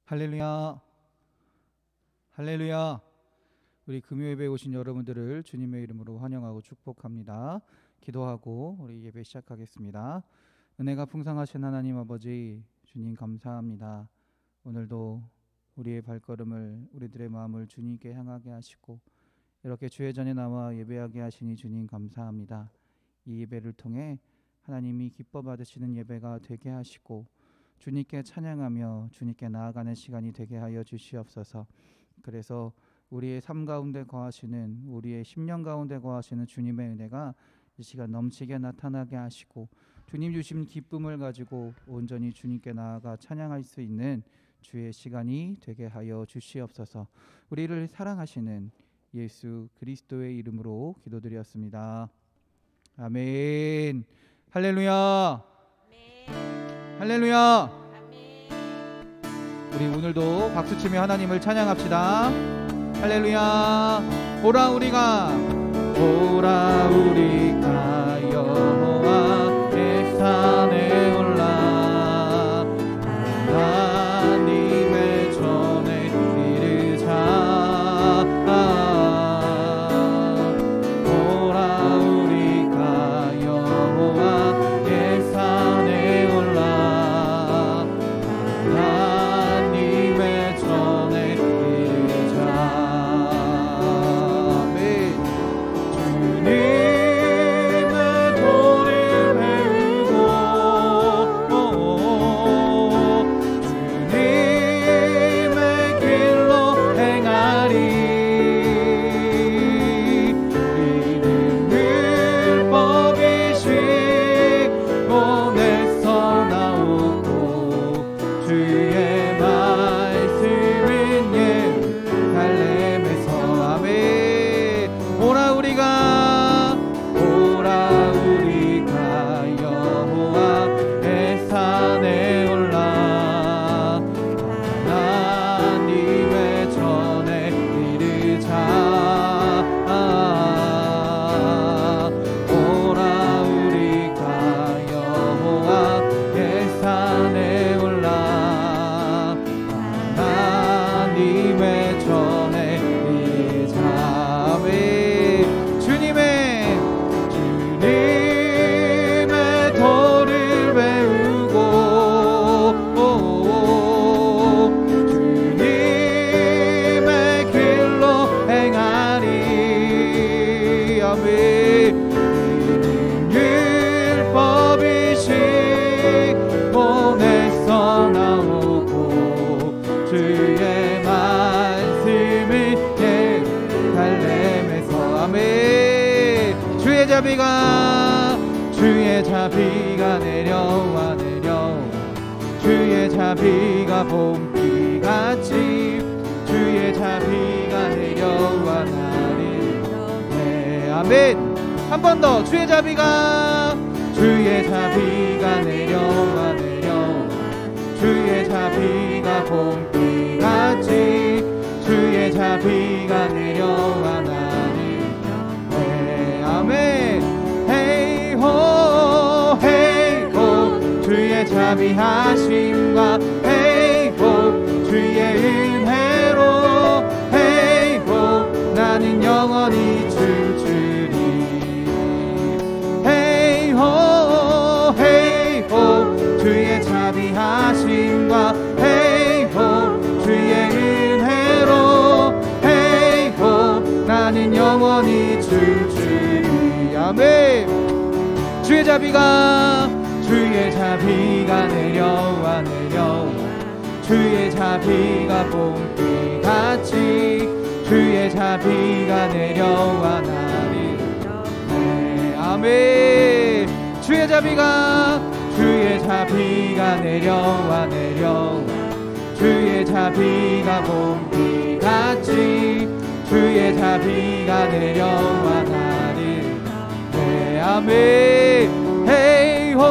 할렐루야, 할렐루야. 우리 금요예배에 오신 여러분들을 주님의 이름으로 환영하고 축복합니다. 기도하고 우리 예배 시작하겠습니다. 은혜가 풍성하신 하나님 아버지, 주님 감사합니다. 오늘도 우리의 발걸음을, 우리들의 마음을 주님께 향하게 하시고 이렇게 주의 전에 나와 예배하게 하시니 주님 감사합니다. 이 예배를 통해 하나님이 기뻐 받으시는 예배가 되게 하시고 주님께 찬양하며 주님께 나아가는 시간이 되게 하여 주시옵소서. 그래서 우리의 삶 가운데 거하시는, 우리의 심령 가운데 거하시는 주님의 은혜가 이 시간 넘치게 나타나게 하시고 주님 주신 기쁨을 가지고 온전히 주님께 나아가 찬양할 수 있는 주의 시간이 되게 하여 주시옵소서. 우리를 사랑하시는 예수 그리스도의 이름으로 기도드렸습니다. 아멘. 할렐루야. 할렐루야. 우리 오늘도 박수치며 하나님을 찬양합시다. 할렐루야. 오라 우리가 여호와의 산에 올라 하나님의 전에 이르자. 오라 우리가 여호와의 산에 올라 하나님의 전에 이르자. 주의 자비가 내려와 주의 자비가 봄비같이 주의 자비가 내려와 나를 네, 아멘. 한 번 더. 주의 자비가 내려와 주의 자비가 봄비같이 주의 자비가 내려와 나를 네, 아멘. 헤이호 헤이호 주의 자비하심과 헤이호 주의 은혜로 헤이호 나는 영원히 춤추리. 헤이호 헤이호 주의 자비하심과 헤이호 주의 은혜로 헤이호 나는 영원히 춤추리. 아멘. 주의 자비가 내려와 주의 자비가 봄비같이 주의 자비가 내려와 나를 네, 아멘. 주의 자비가 내려와 주의 자비가 봄비같이 주의 자비가 내려와 나를 네, 아멘. 헤이호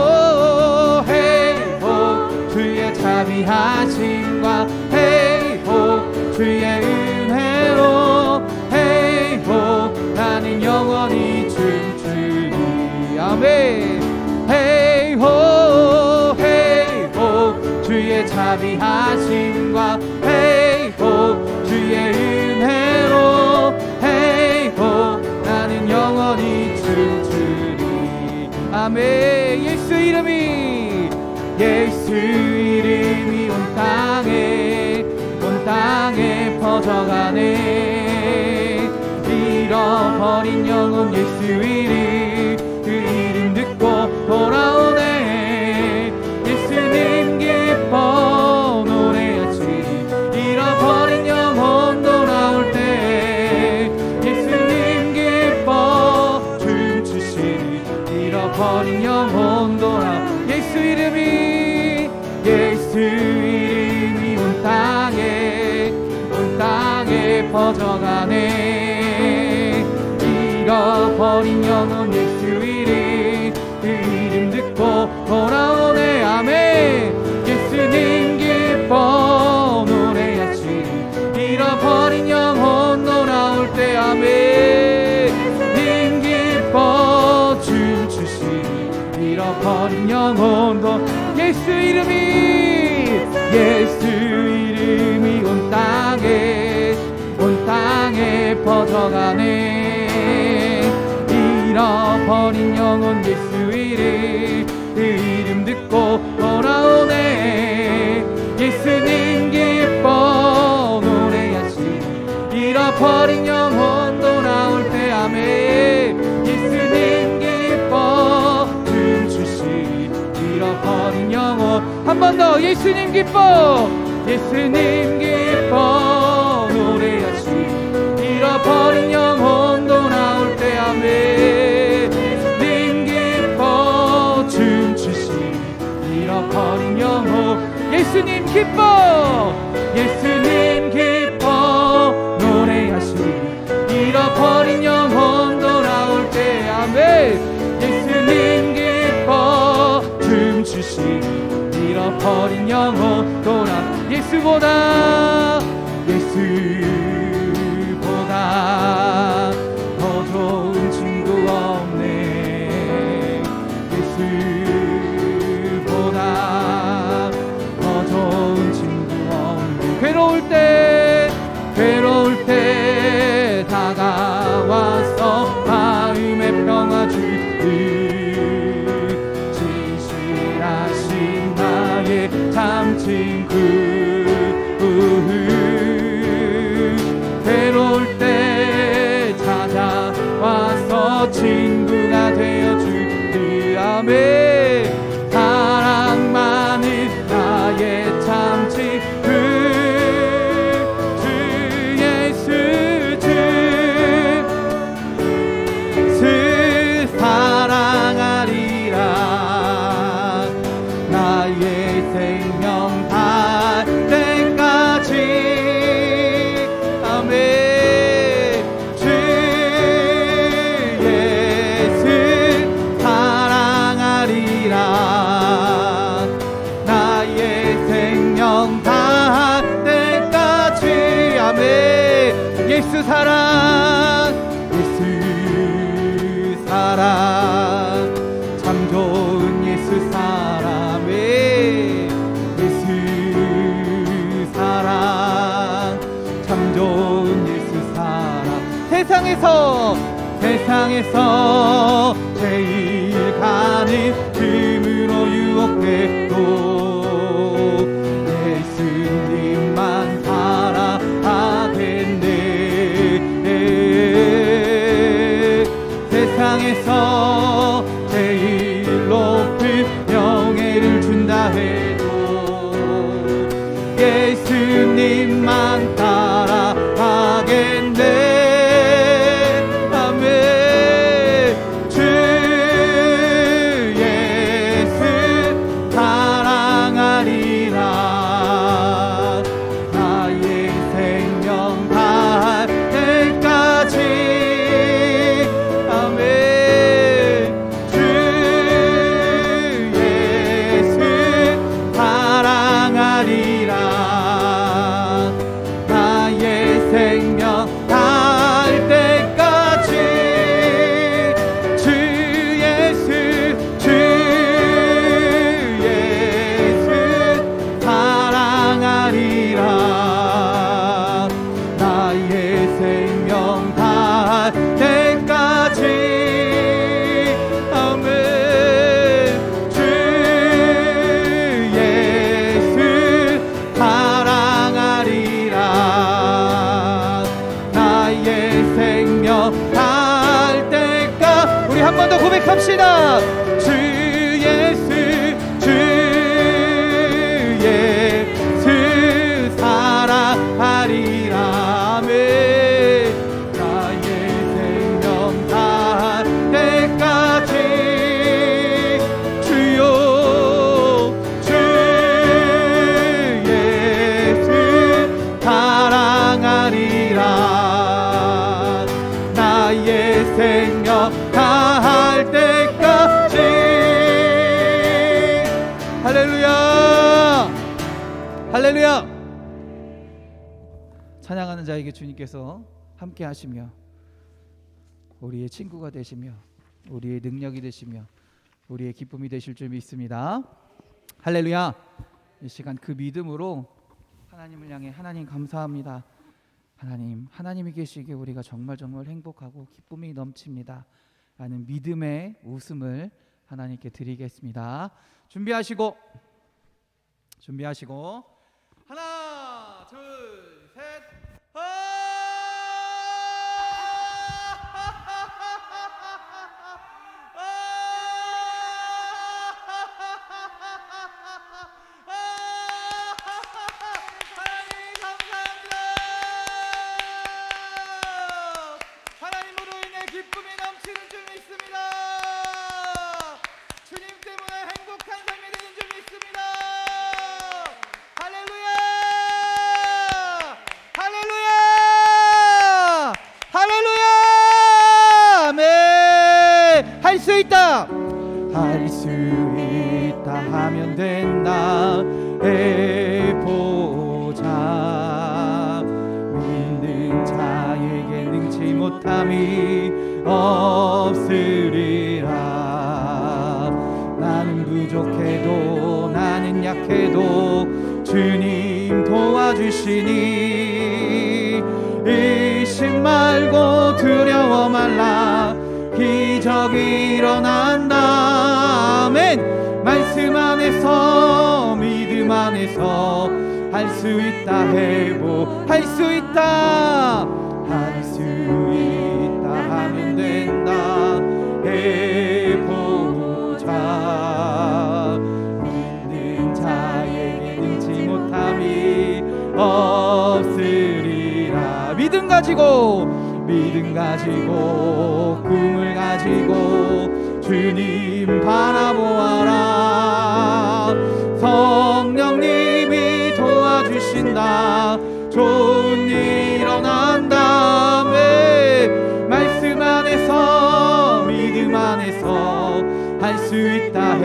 헤이호 주의 자비하심과 헤이호 주의 은혜로 헤이호 나는 영원히 춤추리. 아멘. 헤이호 헤이호 주의 자비하심과 자비하심과 헤이호 주의 은혜로 헤이호 나는 영원히 춤추리. 아멘. 예수 이름이 온 땅에 퍼져가네. 잃어버린 영혼 예수 이름, 그 이름 듣고 돌아오네. 예수님 기뻐 노래하시리. 잃어버린 영혼 돌아올 때 예수님 기뻐 춤추시리. 잃어버린 영혼 돌아. 예수 이름이 온 땅에 퍼져가네. 잃어버린 영혼 예수 이름, 그 이름 듣고 돌아오네. 아멘. 예수님 기뻐 노래하시리. 잃어버린 영혼 돌아올 때 아멘. 님 기뻐 춤추시리. 잃어버린 영혼도 예수 이름이 온 땅에 퍼져가네. 잃어버린 영혼 예수 이름, 그 이름 듣고 돌아오네. 예수님 기뻐 노래하시리. 잃어버린 영혼 돌아올 때 아멘. 예수님 기뻐 춤추시리. 잃어버린 영혼 한 번 더. 예수님 기뻐 노래하시리. 잃어버린 영혼 돌아올 때 아멘. 님 기뻐 춤추시리. 잃어버린 영혼 예수님 기뻐 노래하시리. 잃어버린 영혼 돌아올 때 아멘. 예수님 기뻐 춤추시리. 잃어버린 영혼 돌아. 예수보다 더 좋은 친구 없네. 예수보다 더 좋은 친구 없네. 괴로울 때 다가와서 마음의 평화 주는 진실하신 나의 참 친구. 괴로울 때 찾아와서 친구가 되어주리. 아멘. 사랑 많은 나의 참 친구 주 예수 주 사랑하리라. 나의 생명 다 때까지 아멘. 주 예수 사랑하리라. 나의 생명 다 때까지 아멘. 예수 사랑 참 좋은 예수 사랑에 예수 사랑 참 좋은 예수 사랑. 세상에서 제일 가는 금으로 유혹돼도 예수님만 살아가겠네. 세상에서 제일 높은 명예를 준다 해도 예수님만 따라가겠네. 아멘. 주 고백합시다. 주 예수 주 예수 사랑하리라. 아멘. 나의 생명 다할 때까지 주여 주 예수 사랑하리라. 나의 생명 다할 때까지. 할렐루야 할렐루야. 찬양하는 자에게 주님께서 함께 하시며 우리의 친구가 되시며 우리의 능력이 되시며 우리의 기쁨이 되실 줄 믿습니다. 할렐루야. 이 시간 그 믿음으로 하나님을 향해 하나님 감사합니다. 하나님이 계시기에 우리가 정말 행복하고 기쁨이 넘칩니다 라는 믿음의 웃음을 하나님께 드리겠습니다. 준비하시고 하나 둘 셋. 할 수 있다 하면 된다 해보자. 믿는 자에게 능치 못함이 없으리라. 나는 부족해도 나는 약해도 주님 도와주시니 의심 말고 두려워 말라. 기적이 일어난다. 아멘. 말씀 안에서 믿음 안에서 할 수 있다 할 수 있다 하면 된다 해보자. 믿는 자에게 능치 못함이 없으리라. 믿음 가지고 꿈을 가지고 주님 바라보아라. 성령님이 도와주신다. 좋은 일 일어난다. 말씀 안에서 믿음 안에서 할 수 있다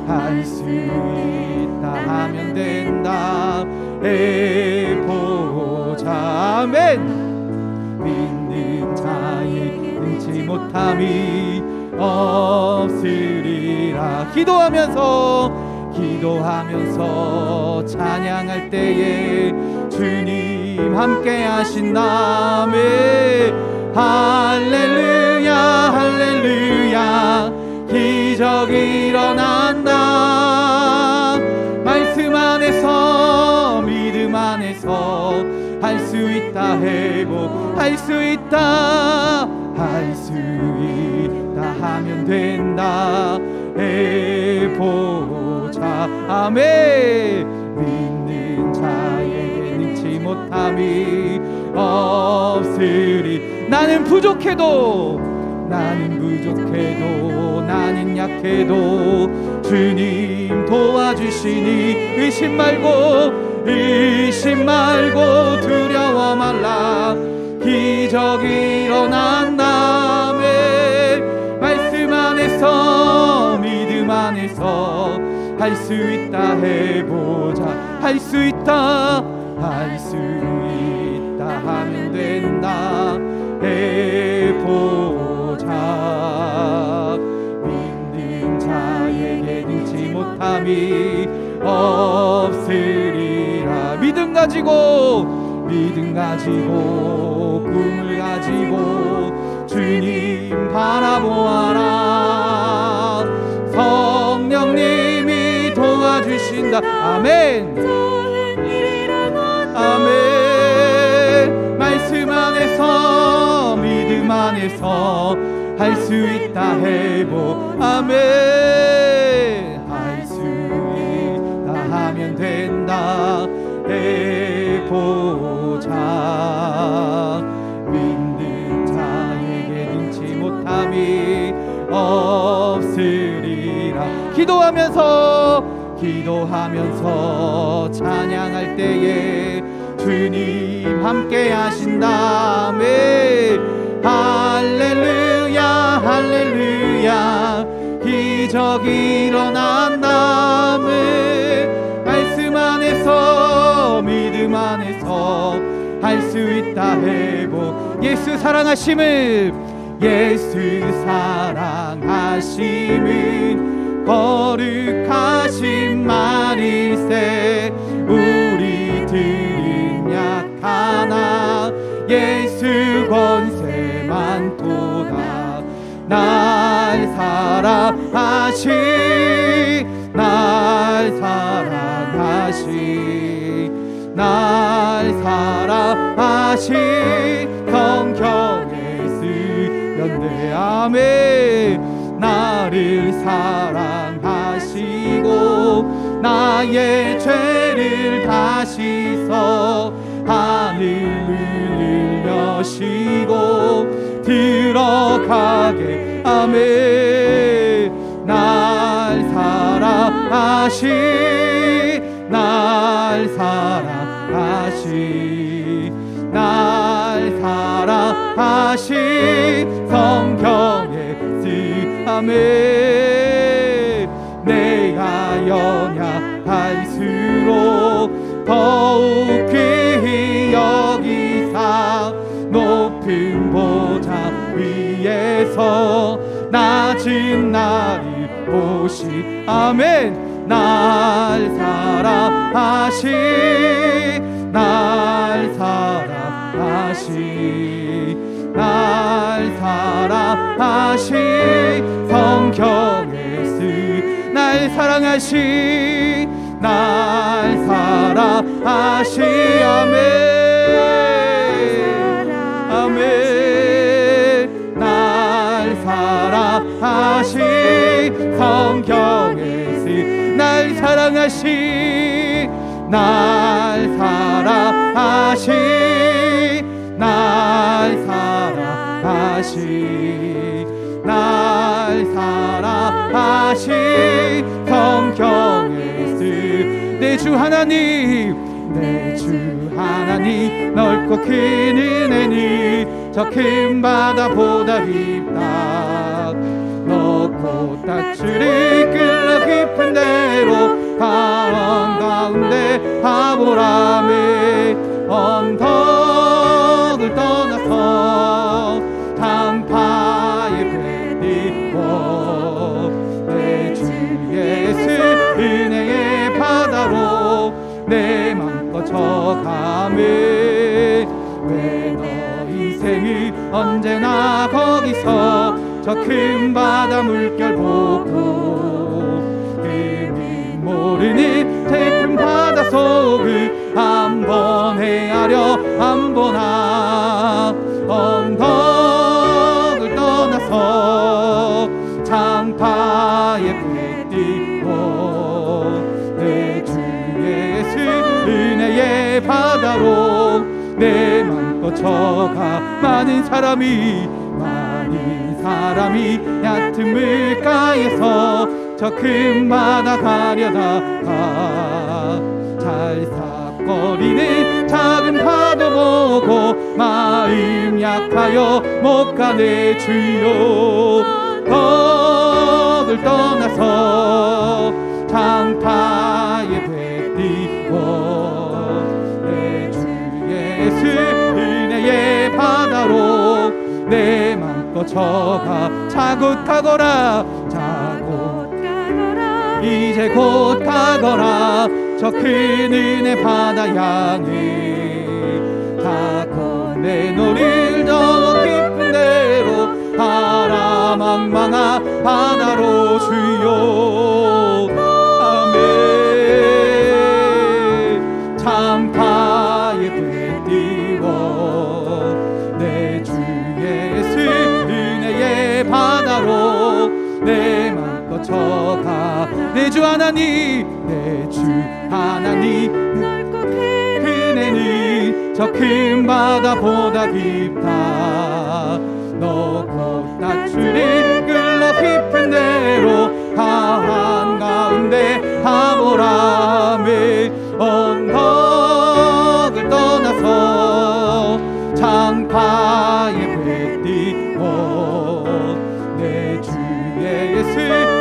할 수 있다 하면 된다 해보자. 아멘. 믿는 자에게 능치 못함이 없으리라. 기도하면서 찬양할 때에 주님 함께 하신다며. 할렐루야 할렐루야. 기적이 일어난다. 말씀 안에서 믿음 안에서 할 수 있다 할 수 있다 하면 된다 해보자. 아멘. 믿는 자에게 능치 못함이 없으리. 나는 부족해도 나는 약해도 주님 도와주시니 의심 말고 두려워 말라. 기적이 일어난다며. 말씀 안에서 믿음 안에서 할 수 있다 해보자. 할 수 있다 하면 된다 해보자. 믿는 자에게 능치 못함이 없으리라. 믿음 가지고 꿈을 가지고 주님 바라보아라. 성령님이 도와주신다. 아멘. 아멘. 말씀 안에서 믿음 안에서 안에서 할 수 있다 해보. 아멘. 할 수 있다 하면 된다 해보자. 믿는 자에게 능치 못함이 없으리라. 기도하면서 찬양할 때에 주님 함께 하신다. 아멘. 할렐루야 할렐루야. 기적이 일어난다면 말씀 안에서 믿음 안에서 할 수 있다 해보. 예수 사랑하심은 거룩하신 말일세. 우리들은 약하나 예수 권세만 도다. 날 사랑하신 성경에 쓰였네. 아멘. 나를 사랑하시고 나의 죄를 다 씻어 하늘을 여시고 들어가게. 아멘. 날 사랑하신 성경에 아멘. 내가 연약할수록 더욱 귀히 여기사 높은 보좌 위에서 낮은 나를 보시. 아멘. 날 사랑하신 성경에 쓰. 날 사랑하신 아멘. 아멘. 날 사랑하신 성경에 쓰. 날 사랑하신 성경에 쓰. 내 주 하나님 넓고 큰 은혜니 저 큰 바다보다 깊다. 넣고 밧줄을 끌어 깊은 데로 강원 가운데 하보람에 언덕을 떠나서 장파에 배 띄고 내 주 예수 은혜의 바다로 내 맘껏 져가매. 왜 너 인생이 언제나 거기서 저 큰 바다 물결 보고 의미 모르는 태큰 바다 속을 한번 헤아려 한번아. 언덕을 떠나서 장파에 배 띄고 내 주 예수 은혜의 바다로 내 맘껏 져가. 많은 사람이 얕은 물가에서 저 큰 바다 가려다가 잘삭거리는 작은 파도 보고 마음 약하여 못 가네. 주여 덕을 떠나서 장파에 배 띄고 내 주 예수 은혜의 바다로 내 맘껏 져가. 자곧 가거라 이제 곧 가거라. 저 큰 은혜 바다 향해 가고 내 노를 저 깊은 데로 바라망망한 바다로 주여. 아멘. 장파에 배 띄워 내 주 예수 거쳐가 내 주 하나님 내 주 하나님 은혜는 저 큰 바다보다 깊다 너 곧 낮추리 끌러 깊은 데로 강한 가운데 하보람의 언덕을 떠나서 장파에 배 띄고 내 주의 예수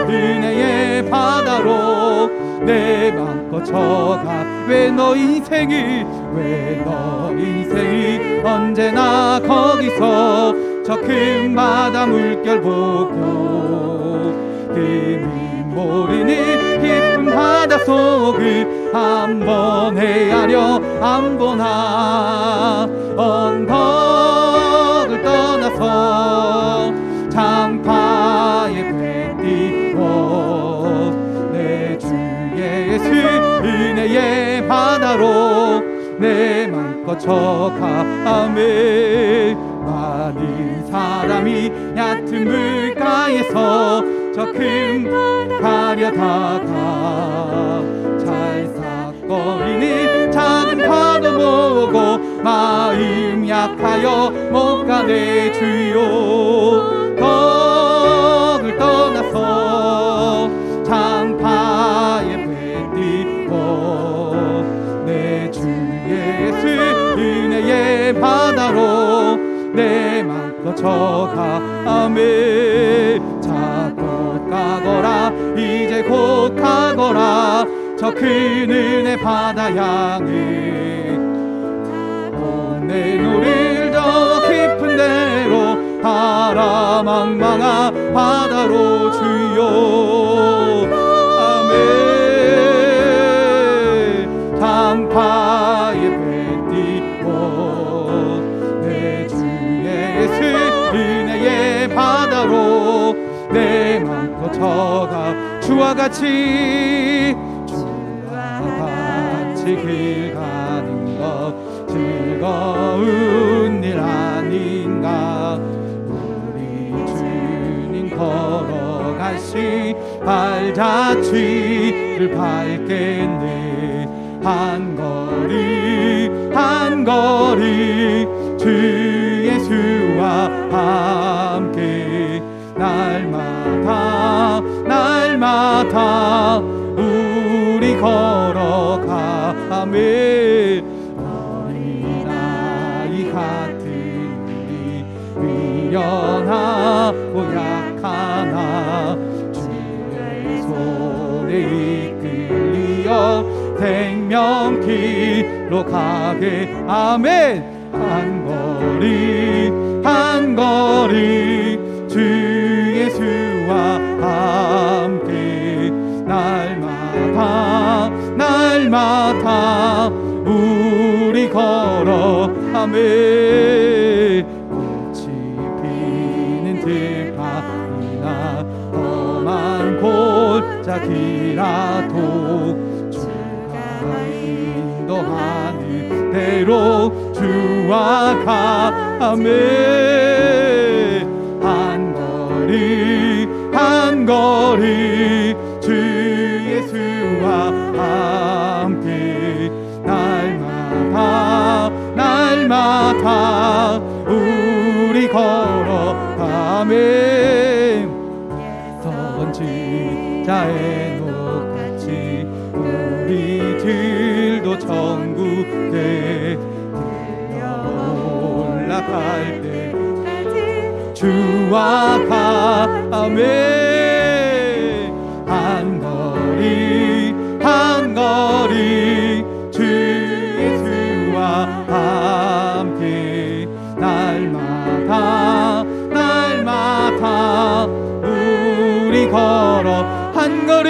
은혜의 바다로 내 맘 거쳐가 왜 너 인생이 언제나 거기서 저 큰 바다 물결 보고 그 모르는 깊은 바다 속을 한번 헤아려 안 보나 언덕을 떠나서 장파에 배 띄고 내 주의 예수 은혜의 바다로 내 맘 거쳐가 아멘 많은 사람이 얕은 물가에서 저 큰 가려다가 찰싹거리는 작은 파도 보고 마음 약하여 못 가네 주요 덕을 떠나서 장파에 배 띄고 내 주의 예수 은혜의 바다로 내 맘 거쳐가 아멘 자 곧 가거라 이제 곧 가거라 저 큰 은혜 바다 향해 내 노를 더 깊은 데로 바라망망한 바다로 주여 아멘 장파에 배 띄고 내 주의 예수 은혜의 바다로 내 맘 거쳐가 주와 같이 길 가는 것 즐거운 일 아닌가 우리 주님 걸어가시 발자취를 밟겠네 한 걸음 주 예수와 함께 날마다 우리 걸어가매 어린아이 같은 우리 미련하고 약하나 주의 손에 이끌리어 생명길로 가게 아멘 한 걸음 주 예수와 함께 날마다 우리 걸어가매 꽃이 피는 들판이나 험한 골짜기라도 주가 인도하는 대로 주와 가매 한 걸음 주 예수와 함께 날마다 우리 걸어가매 선지자의 녹같이 우리들도 천국에 올라갈 때까지 주와 가매 한 걸음 주 예수와 함께 날마다 우리 걸어 한 걸음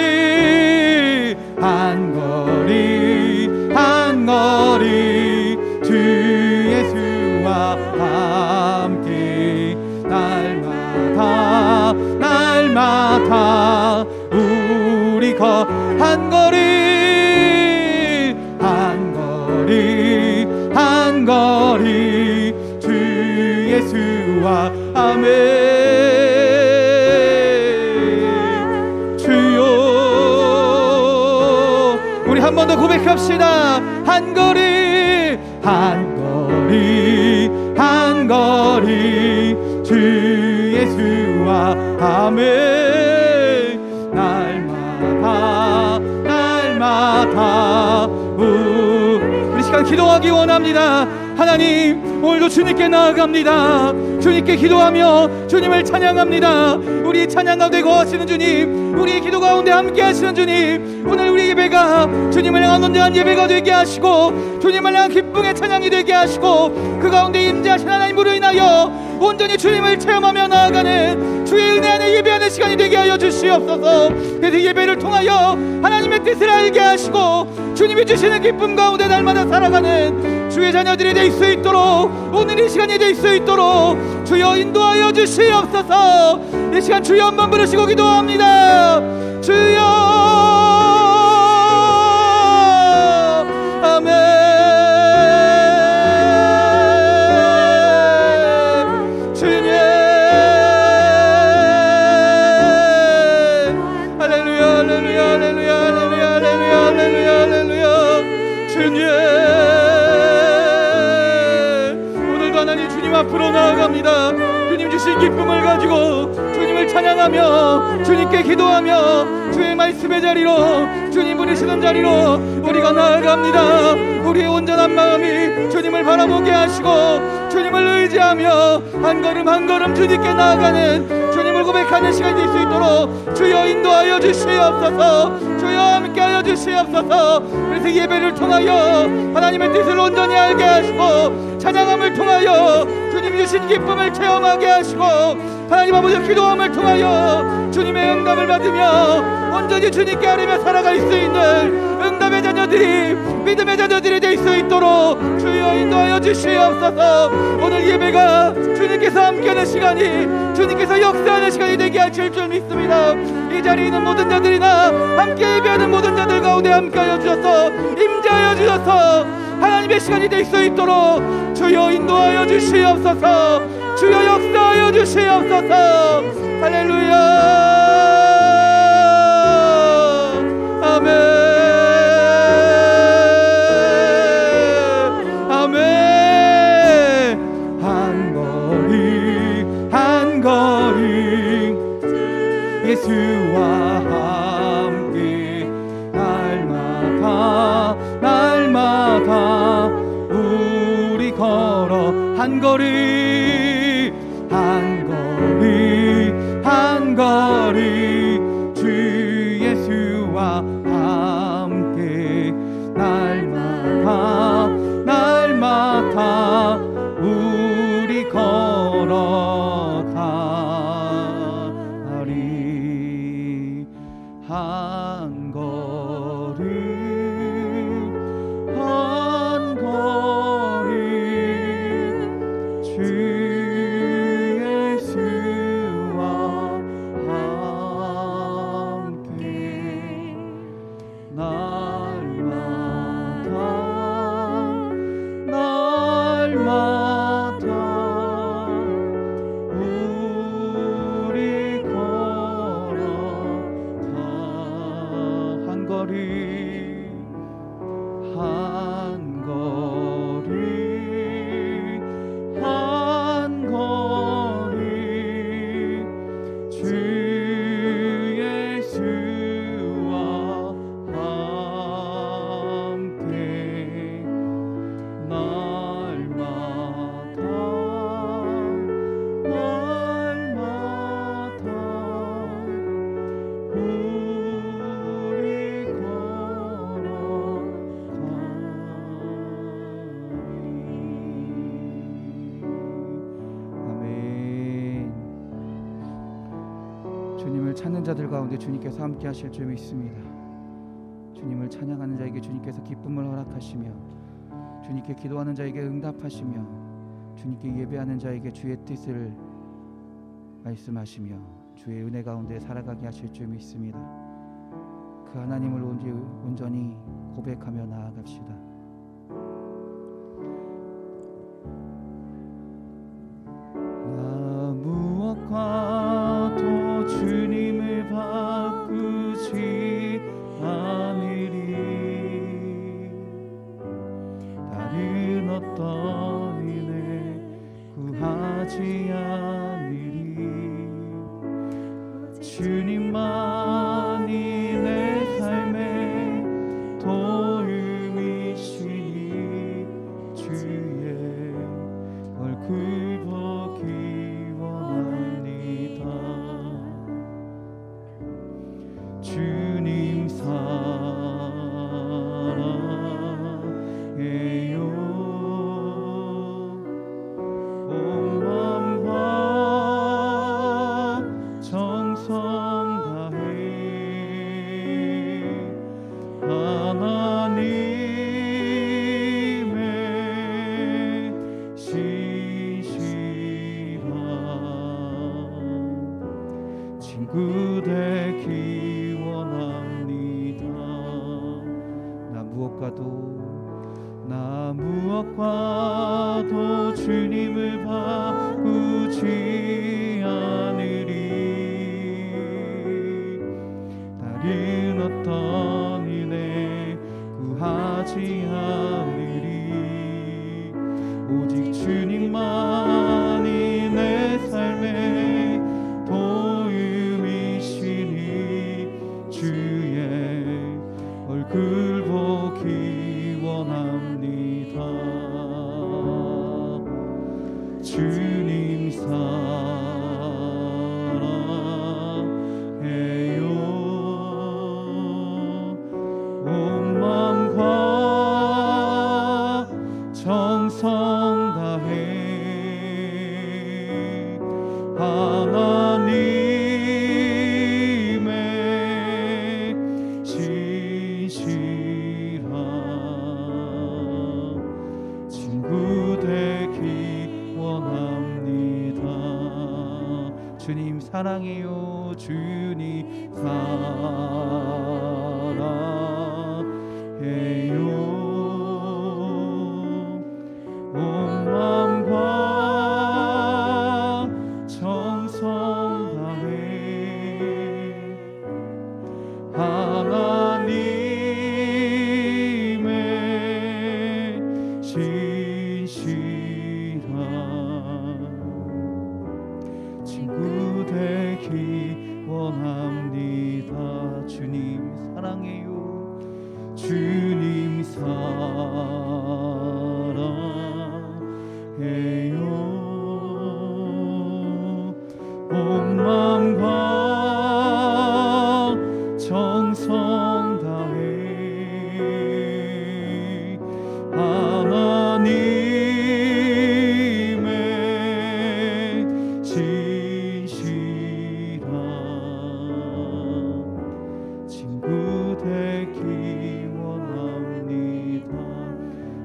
주 예수와 함께 날마다 우리 한 걸음 주 예수와 아멘 주 고백합시다. 한 거리 한 거리 한 거리 주 예수와 아멘. 날마다 날마다 우리 시간 기도하기 원합니다. 하나님, 오늘도 주님께 나아갑니다. 주님께 기도하며 주님을 찬양합니다. 우리 찬양 가운데 거하시는 주님, 우리 기도 가운데 함께 하시는 주님, 오늘 우리 예배가 주님을 향한 온전한 예배가 되게 하시고 주님을 향한 기쁨의 찬양이 되게 하시고 그 가운데 임재하신 하나님으로 인하여 온전히 주님을 체험하며 나아가는 주의 은혜 안에 예배하는 시간이 되게 하여 주시옵소서. 그래서 예배를 통하여 하나님의 뜻을 알게 하시고 주님이 주시는 기쁨 가운데 날마다 살아가는 주의 자녀들이 될 수 있도록, 오늘 이 시간이 될 수 있도록 주여 인도하여 주시옵소서. 이 시간 주여 한번 부르시고 기도합니다. 주여 아멘. 주님 할렐루야 할렐루야 할렐루야 할렐루야 할렐루야 할렐루야 할렐루야. 주님 하나님 주님 앞으로 나아갑니다. 주님 주신 기쁨을 가지고 주님을 찬양하며 주님께 기도하며 주의 말씀의 자리로, 주님 부르시는 자리로 우리가 나아갑니다. 우리의 온전한 마음이 주님을 바라보게 하시고 주님을 의지하며 한 걸음 한 걸음 주님께 나아가는, 주님을 고백하는 시간이 될 수 있도록 주여 인도하여 주시옵소서. 주여 함께하여 주시옵소서. 그래서 예배를 통하여 하나님의 뜻을 온전히 알게 하시고 찬양함을 통하여 주님 주신 기쁨을 체험하게 하시고 하나님 아버지 기도함을 통하여 주님의 응답을 받으며 온전히 주님께 아뢰며 살아갈 수 있는 응답의 자녀들이, 믿음의 자녀들이 될 수 있도록 주여 인도하여 주시옵소서. 오늘 예배가 주님께서 함께하는 시간이, 주님께서 역사하는 시간이 되게 하실 줄 믿습니다. 이 자리에 있는 모든 자들이나 함께 예배하는 모든 자들 가운데 함께하여 주셔서 임재하여 주셔서 하나님의 시간이 될 수 있도록 주여 인도하여 주시옵소서. 주여 역사하여 주시옵소서. 할렐루야 아멘 아멘. 한 거리 한 거리 예수와 함께 날마다 날마다 우리 걸어 한 거리 한 거리 한 거리 주 예수와 함께 날마다 날마다 우리 걸어가리. 한 거리 한 거리 주 예수와 함께 날마다 날마다 우리 걸어가. 한 거리 한 거리 한 거리 주 예수와 함께 날마다 날마다 우리 아멘. 주님을 찾는 자들 가운데 주님께서 함께 하실 줄 믿습니다. 주님을 찬양하는 자에게 주님께서 기쁨을 허락하시며 주님께 기도하는 자에게 응답하시며 주님께 예배하는 자에게 주의 뜻을 말씀하시며 주의 은혜 가운데 살아가게 하실 줄 믿습니다. 그 하나님을 온전히 고백하며 나아갑시다. 나 무엇과도 주님을 바꾸지 않으리. 친구 되기 원합니다. 나 무엇과도 주님을 바꾸지 않으리. 다른 어떤 은혜 구하지 않으리. 오직 주님만이 내 삶의 도움이시니 주의 얼굴 보기 원합니다. 주님 사랑해요. 온 마음과 정성 다해 하나님의 진실한 친구 되기 원합니다. 주님 사랑해요. 주님 사랑해요. 온 마음과 정성 다해 하나님의 진실한 친구 되기 원합니다. 주님 사랑해요. 주님 사랑해요. 온 마음과 정성 다해 하나님의 진실한 친구 되기 원합니다.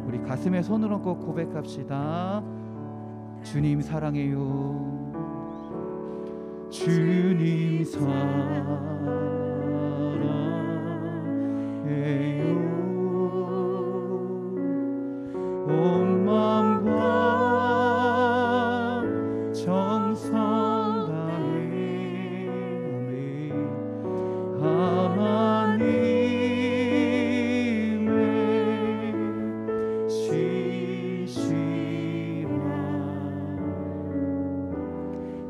우리 가슴에 손을 얹고 고백합시다. 주님 사랑해요. 주님 사랑해요. 온 마음과 정성 다해 하나님의 진실한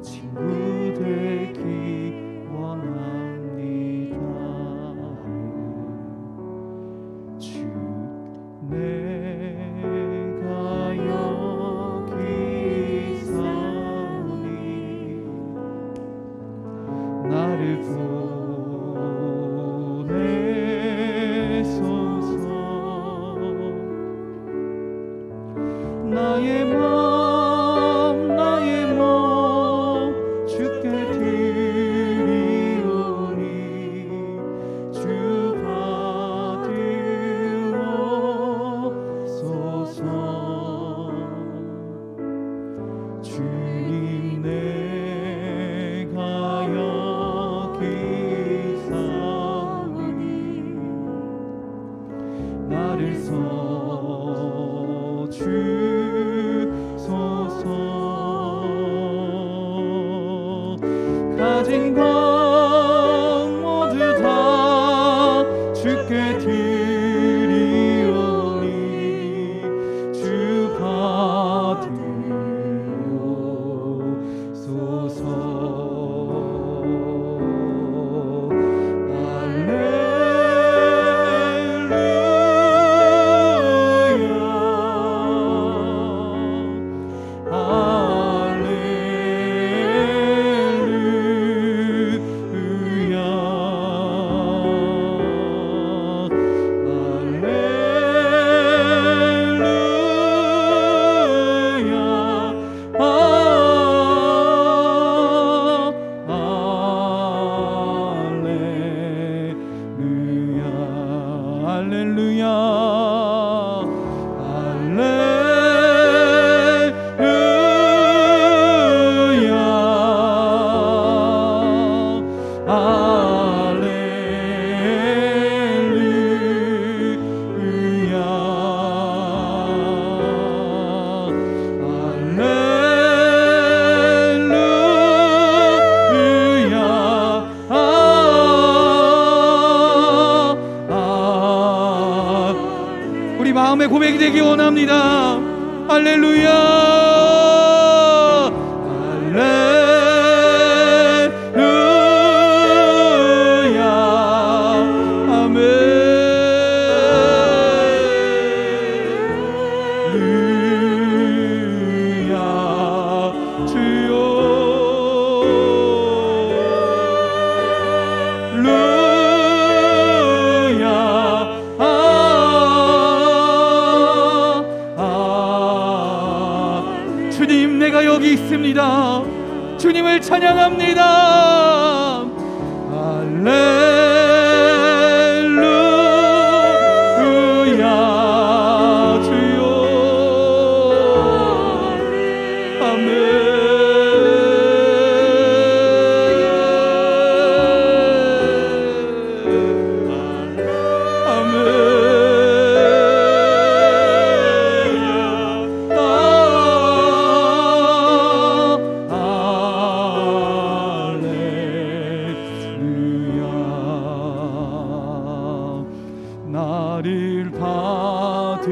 친구 되기 원합니다. 주 내가 여기 있사오니 나를 보내소서. 나의 몸 주께 드리오니 주 받으옵소서. 주님 내가 여기 원합니다. 할렐루야, 할렐루야, 아멘. 할렐루야, 주여. 주님, 내가 여기 있습니다. 주님을 찬양합니다. 할렐루야, 주여. 아멘. 나를 받으옵소서.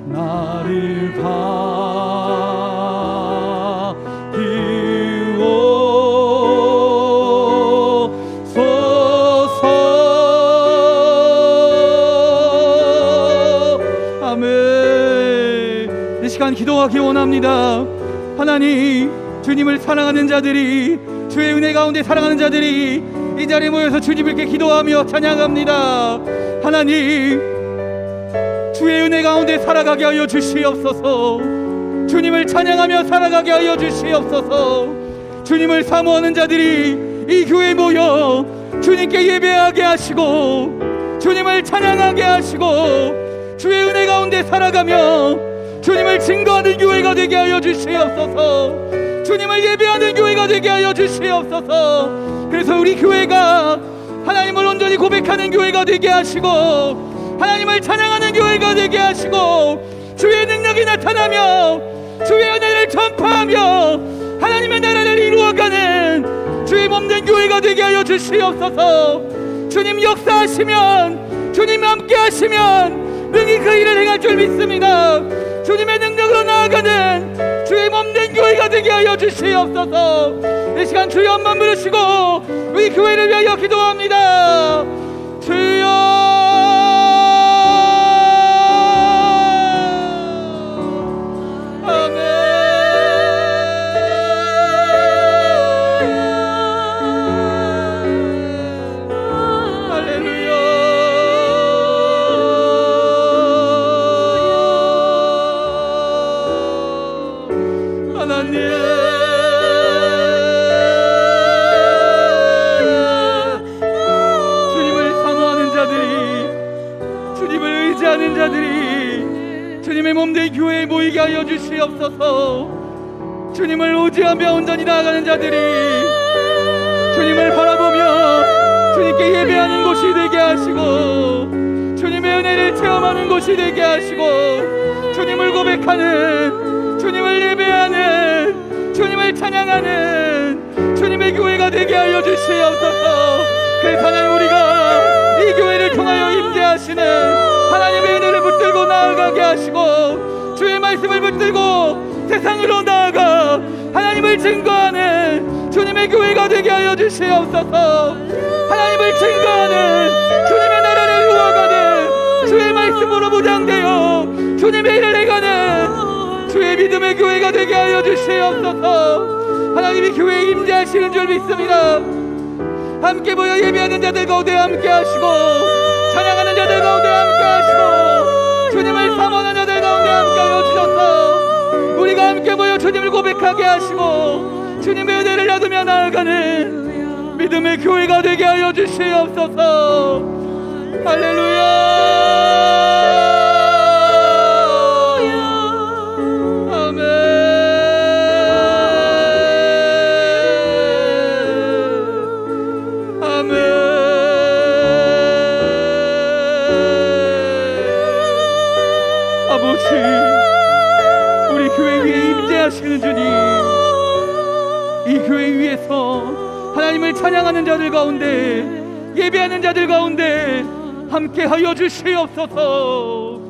나를 받으옵소서. 아멘. 이 시간 기도하기 원합니다. 하나님, 주님을 사랑하는 자들이, 주의 은혜 가운데 사랑하는 자들이 이 자리에 모여서 주님께 기도하며 찬양합니다. 하나님, 주의 은혜 가운데 살아가게 하여 주시옵소서. 주님을 찬양하며 살아가게 하여 주시옵소서. 주님을 사모하는 자들이 이 교회에 모여 주님께 예배하게 하시고 주님을 찬양하게 하시고 주의 은혜 가운데 살아가며 주님을 증거하는 교회가 되게 하여 주시옵소서. 주님을 예배하는 교회가 되게 하여 주시옵소서. 그래서 우리 교회가 하나님을 온전히 고백하는 교회가 되게 하시고 하나님을 찬양하는 교회가 되게 하시고 주의 능력이 나타나며 주의 은혜를 전파하며 하나님의 나라를 이루어가는 주의 몸된 교회가 되게 하여 주시옵소서. 주님 역사하시면, 주님 함께 하시면 능히 그 일을 행할 줄 믿습니다. 주님의 능력으로 나아가는 주의 몸된 교회가 되게 하여 주시옵소서. 이 시간 주여 한번 부르시고 우리 교회를 위하여 기도합니다. 주여. 주님의 몸된 교회에 모이게 하여 주시옵소서. 주님을 의지하며 온전히 나아가는 자들이 주님을 바라보며 주님께 예배하는 곳이 되게 하시고 주님의 은혜를 체험하는 곳이 되게 하시고 주님을 고백하는, 주님을 예배하는, 주님을 찬양하는 주님의 교회가 되게 하여 주시옵소서. 그래서 하나님, 우리가 이 교회를 통하여 임재하시는 하나님의 은혜를 붙들고 나아가게 하시고 주의 말씀을 붙들고 세상으로 나아가 하나님을 증거하는 주님의 교회가 되게 하여 주시옵소서. 하나님을 증거하는, 주님의 나라를 이루어가는 주의 말씀으로 무장되어 주님의 일을 해가는 주의 믿음의 교회가 되게 하여 주시옵소서. 하나님이 교회에 임재하시는 줄 믿습니다. 함께 모여 예배하는 자들 가운데 함께 하시고 찬양하는 자들 가운데 함께 하시고 주님을 사모하는 자들 가운데 함께 하여 주셔서 우리가 함께 모여 주님을 고백하게 하시고 주님의 은혜를 나누며 나아가는 믿음의 교회가 되게 하여 주시옵소서. 할렐루야. 우리 교회 위에 임재하시는 주님, 이 교회 위에서 하나님을 찬양하는 자들 가운데 예배하는 자들 가운데 함께하여 주시옵소서.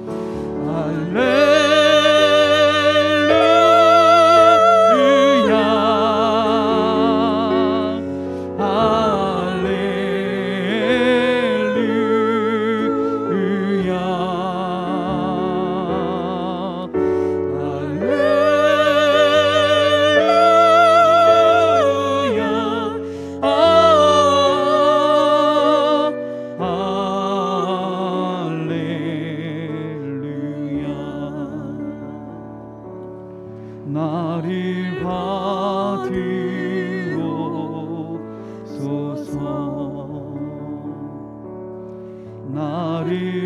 나를 받으옵소서. 나를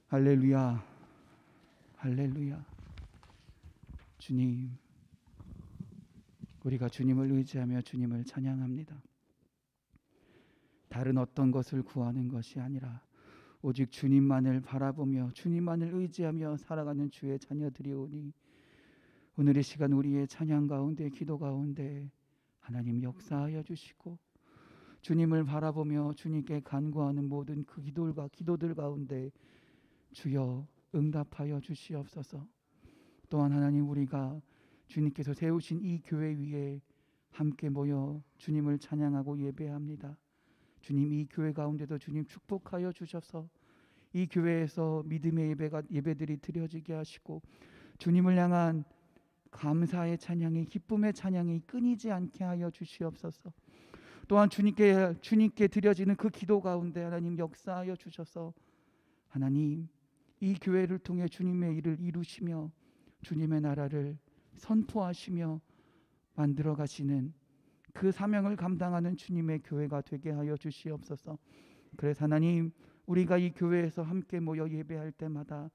할렐루야, 할렐루야. 주님, 우리가 주님을 의지하며 주님을 찬양합니다. 다른 어떤 것을 구하는 것이 아니라 오직 주님만을 바라보며 주님만을 의지하며 살아가는 주의 자녀들이오니 오늘 이 시간 우리의 찬양 가운데, 기도 가운데 하나님 역사하여 주시고 주님을 바라보며 주님께 간구하는 모든 그 기도들 가운데 주여 응답하여 주시옵소서. 또한 하나님, 우리가 주님께서 세우신 이 교회 위에 함께 모여 주님을 찬양하고 예배합니다. 주님, 이 교회 가운데도 주님 축복하여 주셔서 이 교회에서 믿음의 예배들이 드려지게 하시고 주님을 향한 감사의 찬양이, 기쁨의 찬양이 끊이지 않게 하여 주시옵소서. 또한 주님께 드려지는 그 기도 가운데 하나님 역사하여 주셔서 하나님, 이 교회를 통해 주님의 일을 이루시며 주님의 나라를 선포하시며 만들어 가시는 그 사명을 감당하는 주님의 교회가 되게 하여 주시옵소서. 그래서 하나님, 우리가 이 교회에서 함께 모여 예배할 때마다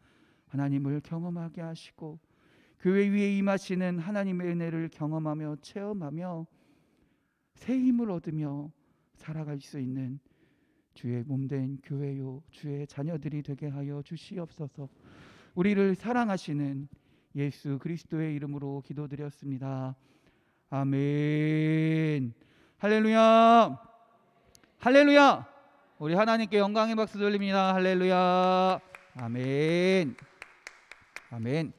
하나님을 경험하게 하시고 교회 위에 임하시는 하나님의 은혜를 경험하며 체험하며 새 힘을 얻으며 살아갈 수 있는 주의 몸된 교회요 주의 자녀들이 되게 하여 주시옵소서. 우리를 사랑하시는 예수 그리스도의 이름으로 기도드렸습니다. 아멘. 할렐루야, 할렐루야. 우리 하나님께 영광의 박수 돌립니다. 할렐루야. 아멘. 아멘.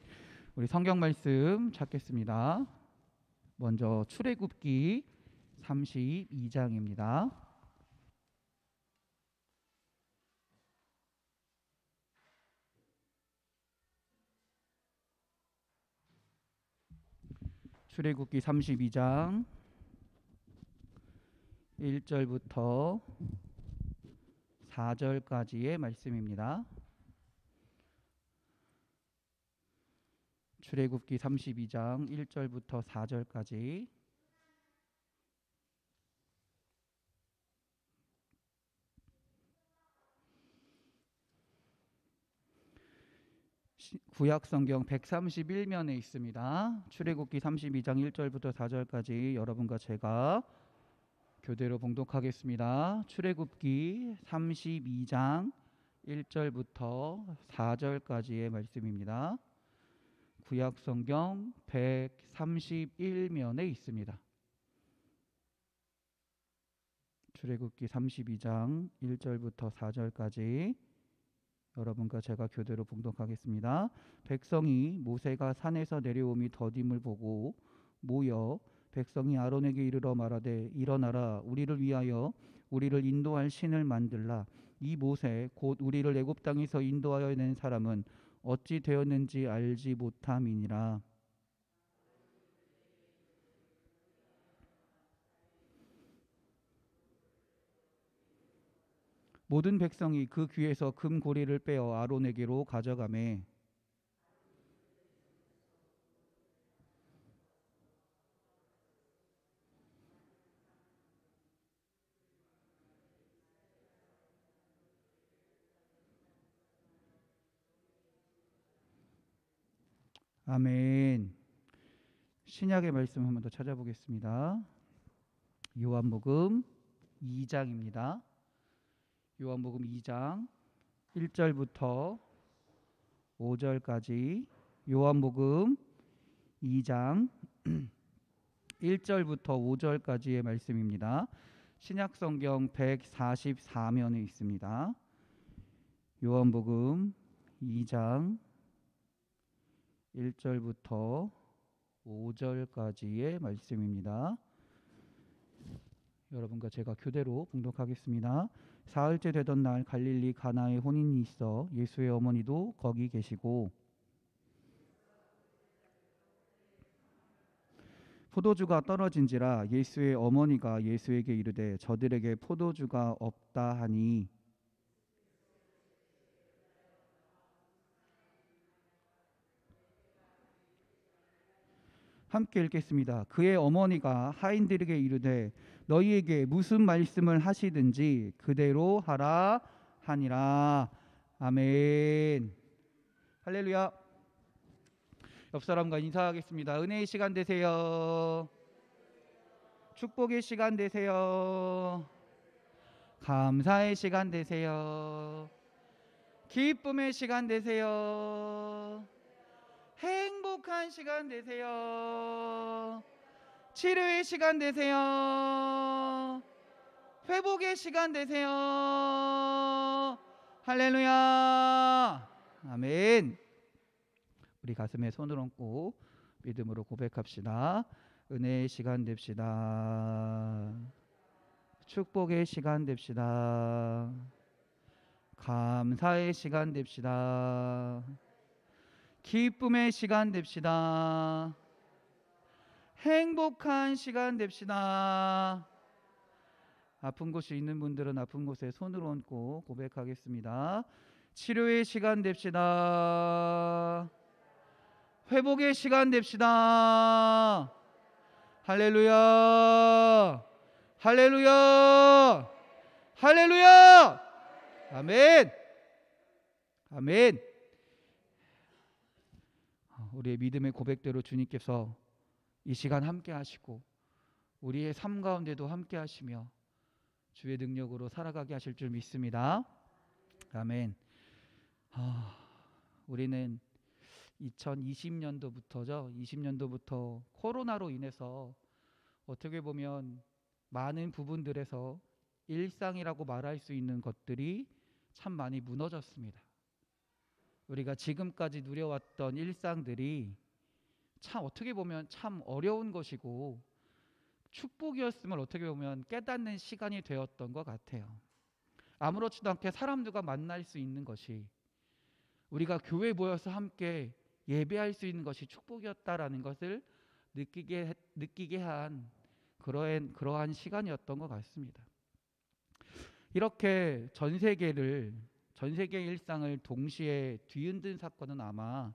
우리 성경 말씀 찾겠습니다. 먼저 출애굽기 32장입니다. 출애굽기 32장 1절부터 4절까지의 말씀입니다. 출애굽기 32장 1절부터 4절까지. 구약 성경 131면에 있습니다. 출애굽기 32장 1절부터 4절까지 여러분과 제가 교대로 봉독하겠습니다. 출애굽기 32장 1절부터 4절까지의 말씀입니다. 구약 성경 131면에 있습니다. 출애굽기 32장 1절부터 4절까지 여러분과 제가 교대로 봉독하겠습니다. 백성이 모세가 산에서 내려오미 더딤을 보고 모여 백성이 아론에게 이르러 말하되 일어나라, 우리를 위하여 우리를 인도할 신을 만들라. 이 모세 곧 우리를 애굽 땅에서 인도하여 낸 사람은 어찌 되었는지 알지 못함이니라. 모든 백성이 그 귀에서 금고리를 빼어 아론에게로 가져가매 아멘. 신약의 말씀 한 번 더 찾아보겠습니다. 요한복음 2장입니다. 요한복음 2장 1절부터 5절까지 요한복음 2장 1절부터 5절까지의 말씀입니다. 신약성경 144면에 있습니다. 요한복음 2장 1절부터 5절까지의 말씀입니다. 여러분과 제가 교대로 봉독하겠습니다. 사흘째 되던 날 갈릴리 가나에 혼인이 있어 예수의 어머니도 거기 계시고 포도주가 떨어진지라 예수의 어머니가 예수에게 이르되 저들에게 포도주가 없다 하니 함께 읽겠습니다. 그의 어머니가 하인들에게 이르되 너희에게 무슨 말씀을 하시든지 그대로 하라 하니라. 아멘. 할렐루야. 옆 사람과 인사하겠습니다. 은혜의 시간 되세요. 축복의 시간 되세요. 감사의 시간 되세요. 기쁨의 시간 되세요. 행복한 시간 되세요. 치료의 시간 되세요. 회복의 시간 되세요. 할렐루야. 아멘. 우리 가슴에 손을 얹고 믿음으로 고백합시다. 은혜의 시간 됩시다. 축복의 시간 됩시다. 감사의 시간 됩시다. 기쁨의 시간 됩시다. 행복한 시간 됩시다. 아픈 곳이 있는 분들은 아픈 곳에 손을 얹고 고백하겠습니다. 치료의 시간 됩시다. 회복의 시간 됩시다. 할렐루야. 할렐루야. 할렐루야. 아멘. 아멘. 우리의 믿음의 고백대로 주님께서 이 시간 함께 하시고 우리의 삶 가운데도 함께 하시며 주의 능력으로 살아가게 하실 줄 믿습니다. 아멘. 우리는 2020년도부터죠. 20년도부터 코로나로 인해서 어떻게 보면 많은 부분들에서 일상이라고 말할 수 있는 것들이 참 많이 무너졌습니다. 우리가 지금까지 누려왔던 일상들이 참 어떻게 보면 참 어려운 것이고 축복이었음을 어떻게 보면 깨닫는 시간이 되었던 것 같아요. 아무렇지도 않게 사람들과 만날 수 있는 것이, 우리가 교회에 모여서 함께 예배할 수 있는 것이 축복이었다라는 것을 느끼게 한 그러한 시간이었던 것 같습니다. 이렇게 전 세계의 일상을 동시에 뒤흔든 사건은 아마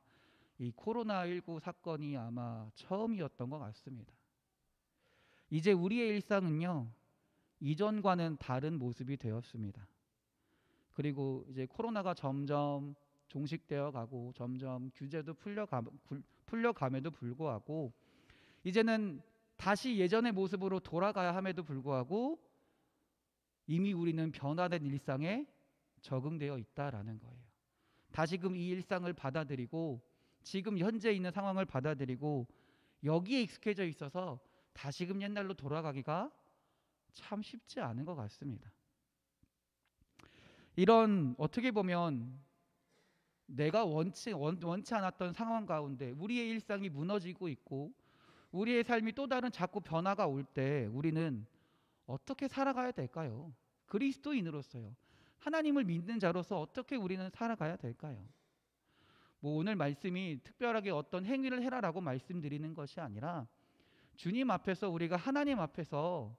이 코로나19 사건이 아마 처음이었던 것 같습니다. 이제 우리의 일상은요, 이전과는 다른 모습이 되었습니다. 그리고 이제 코로나가 점점 종식되어 가고 점점 규제도 풀려감에도 불구하고 이제는 다시 예전의 모습으로 돌아가야 함에도 불구하고 이미 우리는 변화된 일상에 적응되어 있다라는 거예요. 다시금 이 일상을 받아들이고 지금 현재 있는 상황을 받아들이고 여기에 익숙해져 있어서 다시금 옛날로 돌아가기가 참 쉽지 않은 것 같습니다. 이런 어떻게 보면 내가 원치 않았던 상황 가운데 우리의 일상이 무너지고 있고 우리의 삶이 또 다른 자꾸 변화가 올 때 우리는 어떻게 살아가야 될까요? 그리스도인으로서요, 하나님을 믿는 자로서 어떻게 우리는 살아가야 될까요? 오늘 말씀이 특별하게 어떤 행위를 해라라고 말씀드리는 것이 아니라 주님 앞에서, 우리가 하나님 앞에서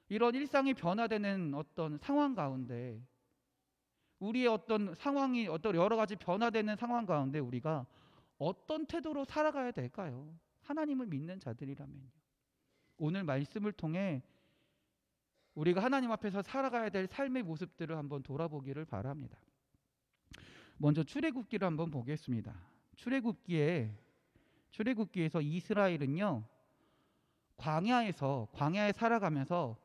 이런 일상이 변화되는 어떤 상황 가운데, 우리의 어떤 상황이 어떤 여러 가지 변화되는 상황 가운데 우리가 어떤 태도로 살아가야 될까요? 하나님을 믿는 자들이라면요. 오늘 말씀을 통해 우리가 하나님 앞에서 살아가야 될 삶의 모습들을 한번 돌아보기를 바랍니다. 먼저 출애굽기를 한번 보겠습니다. 출애굽기에 출애굽기에서 이스라엘은요, 광야에 살아가면서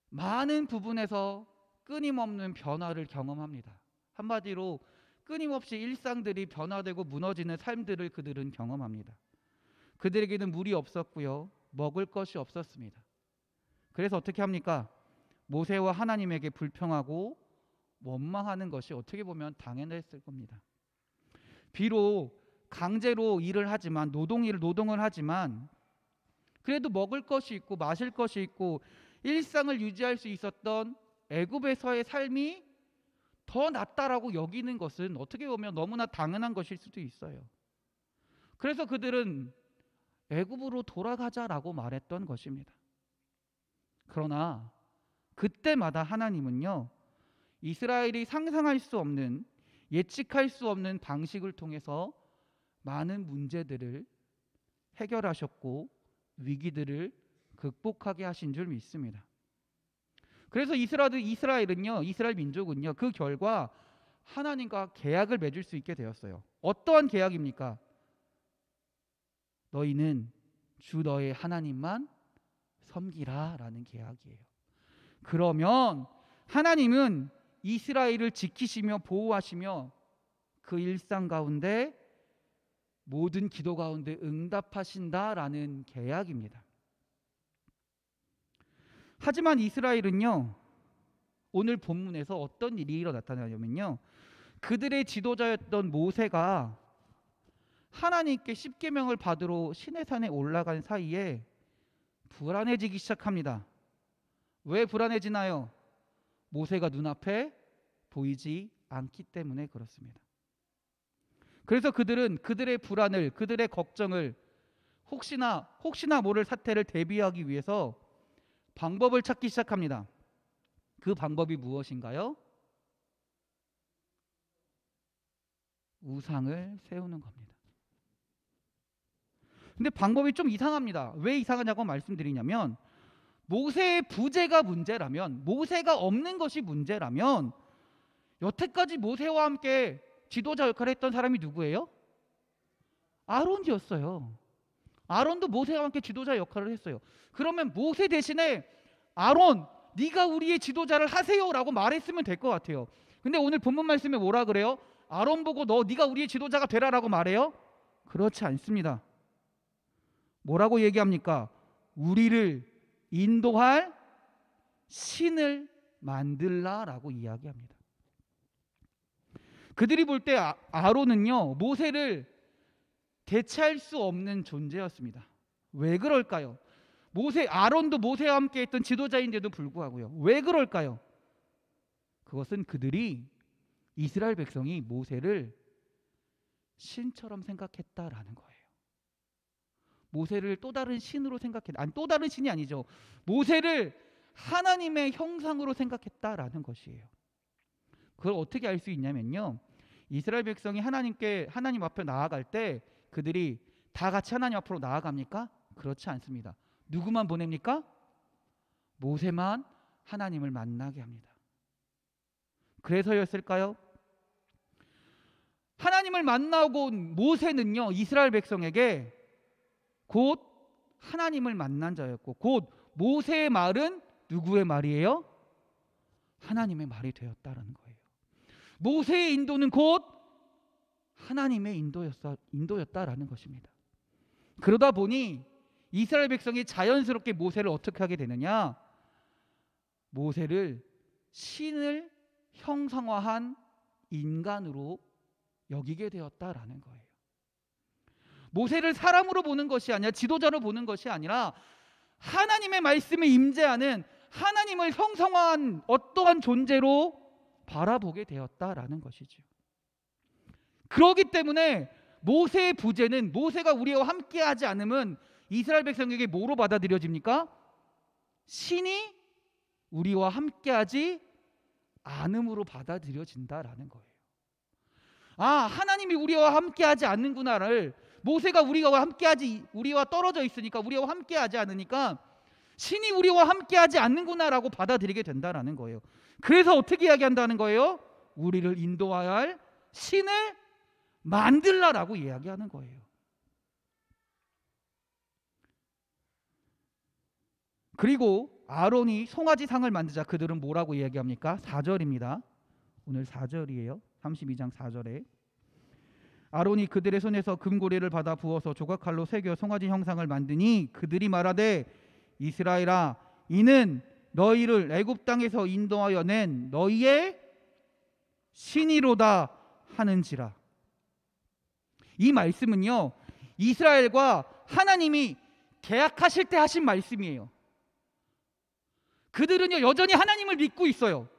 많은 부분에서 끊임없는 변화를 경험합니다. 한마디로 끊임없이 일상들이 변화되고 무너지는 삶들을 그들은 경험합니다. 그들에게는 물이 없었고요, 먹을 것이 없었습니다. 그래서 어떻게 합니까? 모세와 하나님에게 불평하고 원망하는 것이 어떻게 보면 당연했을 겁니다. 비록 강제로 일을 하지만, 노동을 하지만 그래도 먹을 것이 있고 마실 것이 있고 일상을 유지할 수 있었던 애굽에서의 삶이 더 낫다라고 여기는 것은 어떻게 보면 너무나 당연한 것일 수도 있어요. 그래서 그들은 애굽으로 돌아가자라고 말했던 것입니다. 그러나 그때마다 하나님은요, 이스라엘이 상상할 수 없는, 예측할 수 없는 방식을 통해서 많은 문제들을 해결하셨고 위기들을 극복하게 하신 줄 믿습니다. 그래서 이스라엘 민족은요, 그 결과 하나님과 계약을 맺을 수 있게 되었어요. 어떠한 계약입니까? 너희는 주 너의 하나님만 섬기라 라는 계약이에요. 그러면 하나님은 이스라엘을 지키시며 보호하시며 그 일상 가운데 모든 기도 가운데 응답하신다라는 계약입니다. 하지만 이스라엘은요, 오늘 본문에서 어떤 일이 나타나냐면요, 그들의 지도자였던 모세가 하나님께 십계명을 받으러 시내산에 올라간 사이에 불안해지기 시작합니다. 왜 불안해지나요? 모세가 눈앞에 보이지 않기 때문에 그렇습니다. 그래서 그들은 그들의 불안을, 그들의 걱정을, 혹시나 모를 사태를 대비하기 위해서 방법을 찾기 시작합니다. 그 방법이 무엇인가요? 우상을 세우는 겁니다. 근데 방법이 좀 이상합니다. 왜 이상하냐고 말씀드리냐면, 모세의 부재가 문제라면, 모세가 없는 것이 문제라면, 여태까지 모세와 함께 지도자 역할을 했던 사람이 누구예요? 아론이었어요. 아론도 모세와 함께 지도자 역할을 했어요. 그러면 모세 대신에 아론, 네가 우리의 지도자를 하세요라고 말했으면 될 것 같아요. 근데 오늘 본문 말씀에 뭐라 그래요? 아론 보고 네가 우리의 지도자가 되라라고 말해요? 그렇지 않습니다. 뭐라고 얘기합니까? 우리를 인도할 신을 만들라라고 이야기합니다. 그들이 볼 때 아론은요, 모세를 대체할 수 없는 존재였습니다. 왜 그럴까요? 아론도 모세와 함께 했던 지도자인데도 불구하고요. 왜 그럴까요? 그것은 그들이, 이스라엘 백성이 모세를 신처럼 생각했다라는 거예요. 모세를 또 다른 신으로 또 다른 신이 아니죠. 모세를 하나님의 형상으로 생각했다라는 것이에요. 그걸 어떻게 알 수 있냐면요, 이스라엘 백성이 하나님 앞에 나아갈 때 그들이 다 같이 하나님 앞으로 나아갑니까? 그렇지 않습니다. 누구만 보냅니까? 모세만 하나님을 만나게 합니다. 그래서였을까요? 하나님을 만나고 온 모세는요, 이스라엘 백성에게 곧 하나님을 만난 자였고, 곧 모세의 말은 누구의 말이에요? 하나님의 말이 되었다라는 거예요. 모세의 인도는 곧 하나님의 인도였다라는 것입니다. 그러다 보니 이스라엘 백성이 자연스럽게 모세를 어떻게 하게 되느냐? 모세를 신을 형상화한 인간으로 여기게 되었다라는 거예요. 모세를 사람으로 보는 것이 아니라, 지도자로 보는 것이 아니라 하나님의 말씀에 임재하는, 하나님을 형성한 어떠한 존재로 바라보게 되었다라는 것이죠. 그렇기 때문에 모세의 부재는, 모세가 우리와 함께하지 않으면 이스라엘 백성에게 뭐로 받아들여집니까? 신이 우리와 함께하지 않음으로 받아들여진다라는 거예요. 하나님이 우리와 함께하지 않는구나를, 모세가 우리와 떨어져 있으니까, 우리와 함께하지 않으니까 신이 우리와 함께하지 않는구나라고 받아들이게 된다라는 거예요. 그래서 어떻게 이야기한다는 거예요? 우리를 인도해야 할 신을 만들라라고 이야기하는 거예요. 그리고 아론이 송아지상을 만들자 그들은 뭐라고 이야기합니까? 4절입니다. 오늘 4절이에요. 32장 4절에 아론이 그들의 손에서 금고리를 받아 부어서 조각칼로 새겨 송아지 형상을 만드니 그들이 말하되 이스라엘아 이는 너희를 애굽 땅에서 인도하여 낸 너희의 신이로다 하는지라. 이 말씀은요 이스라엘과 하나님이 계약하실 때 하신 말씀이에요. 그들은요 여전히 하나님을 믿고 있어요.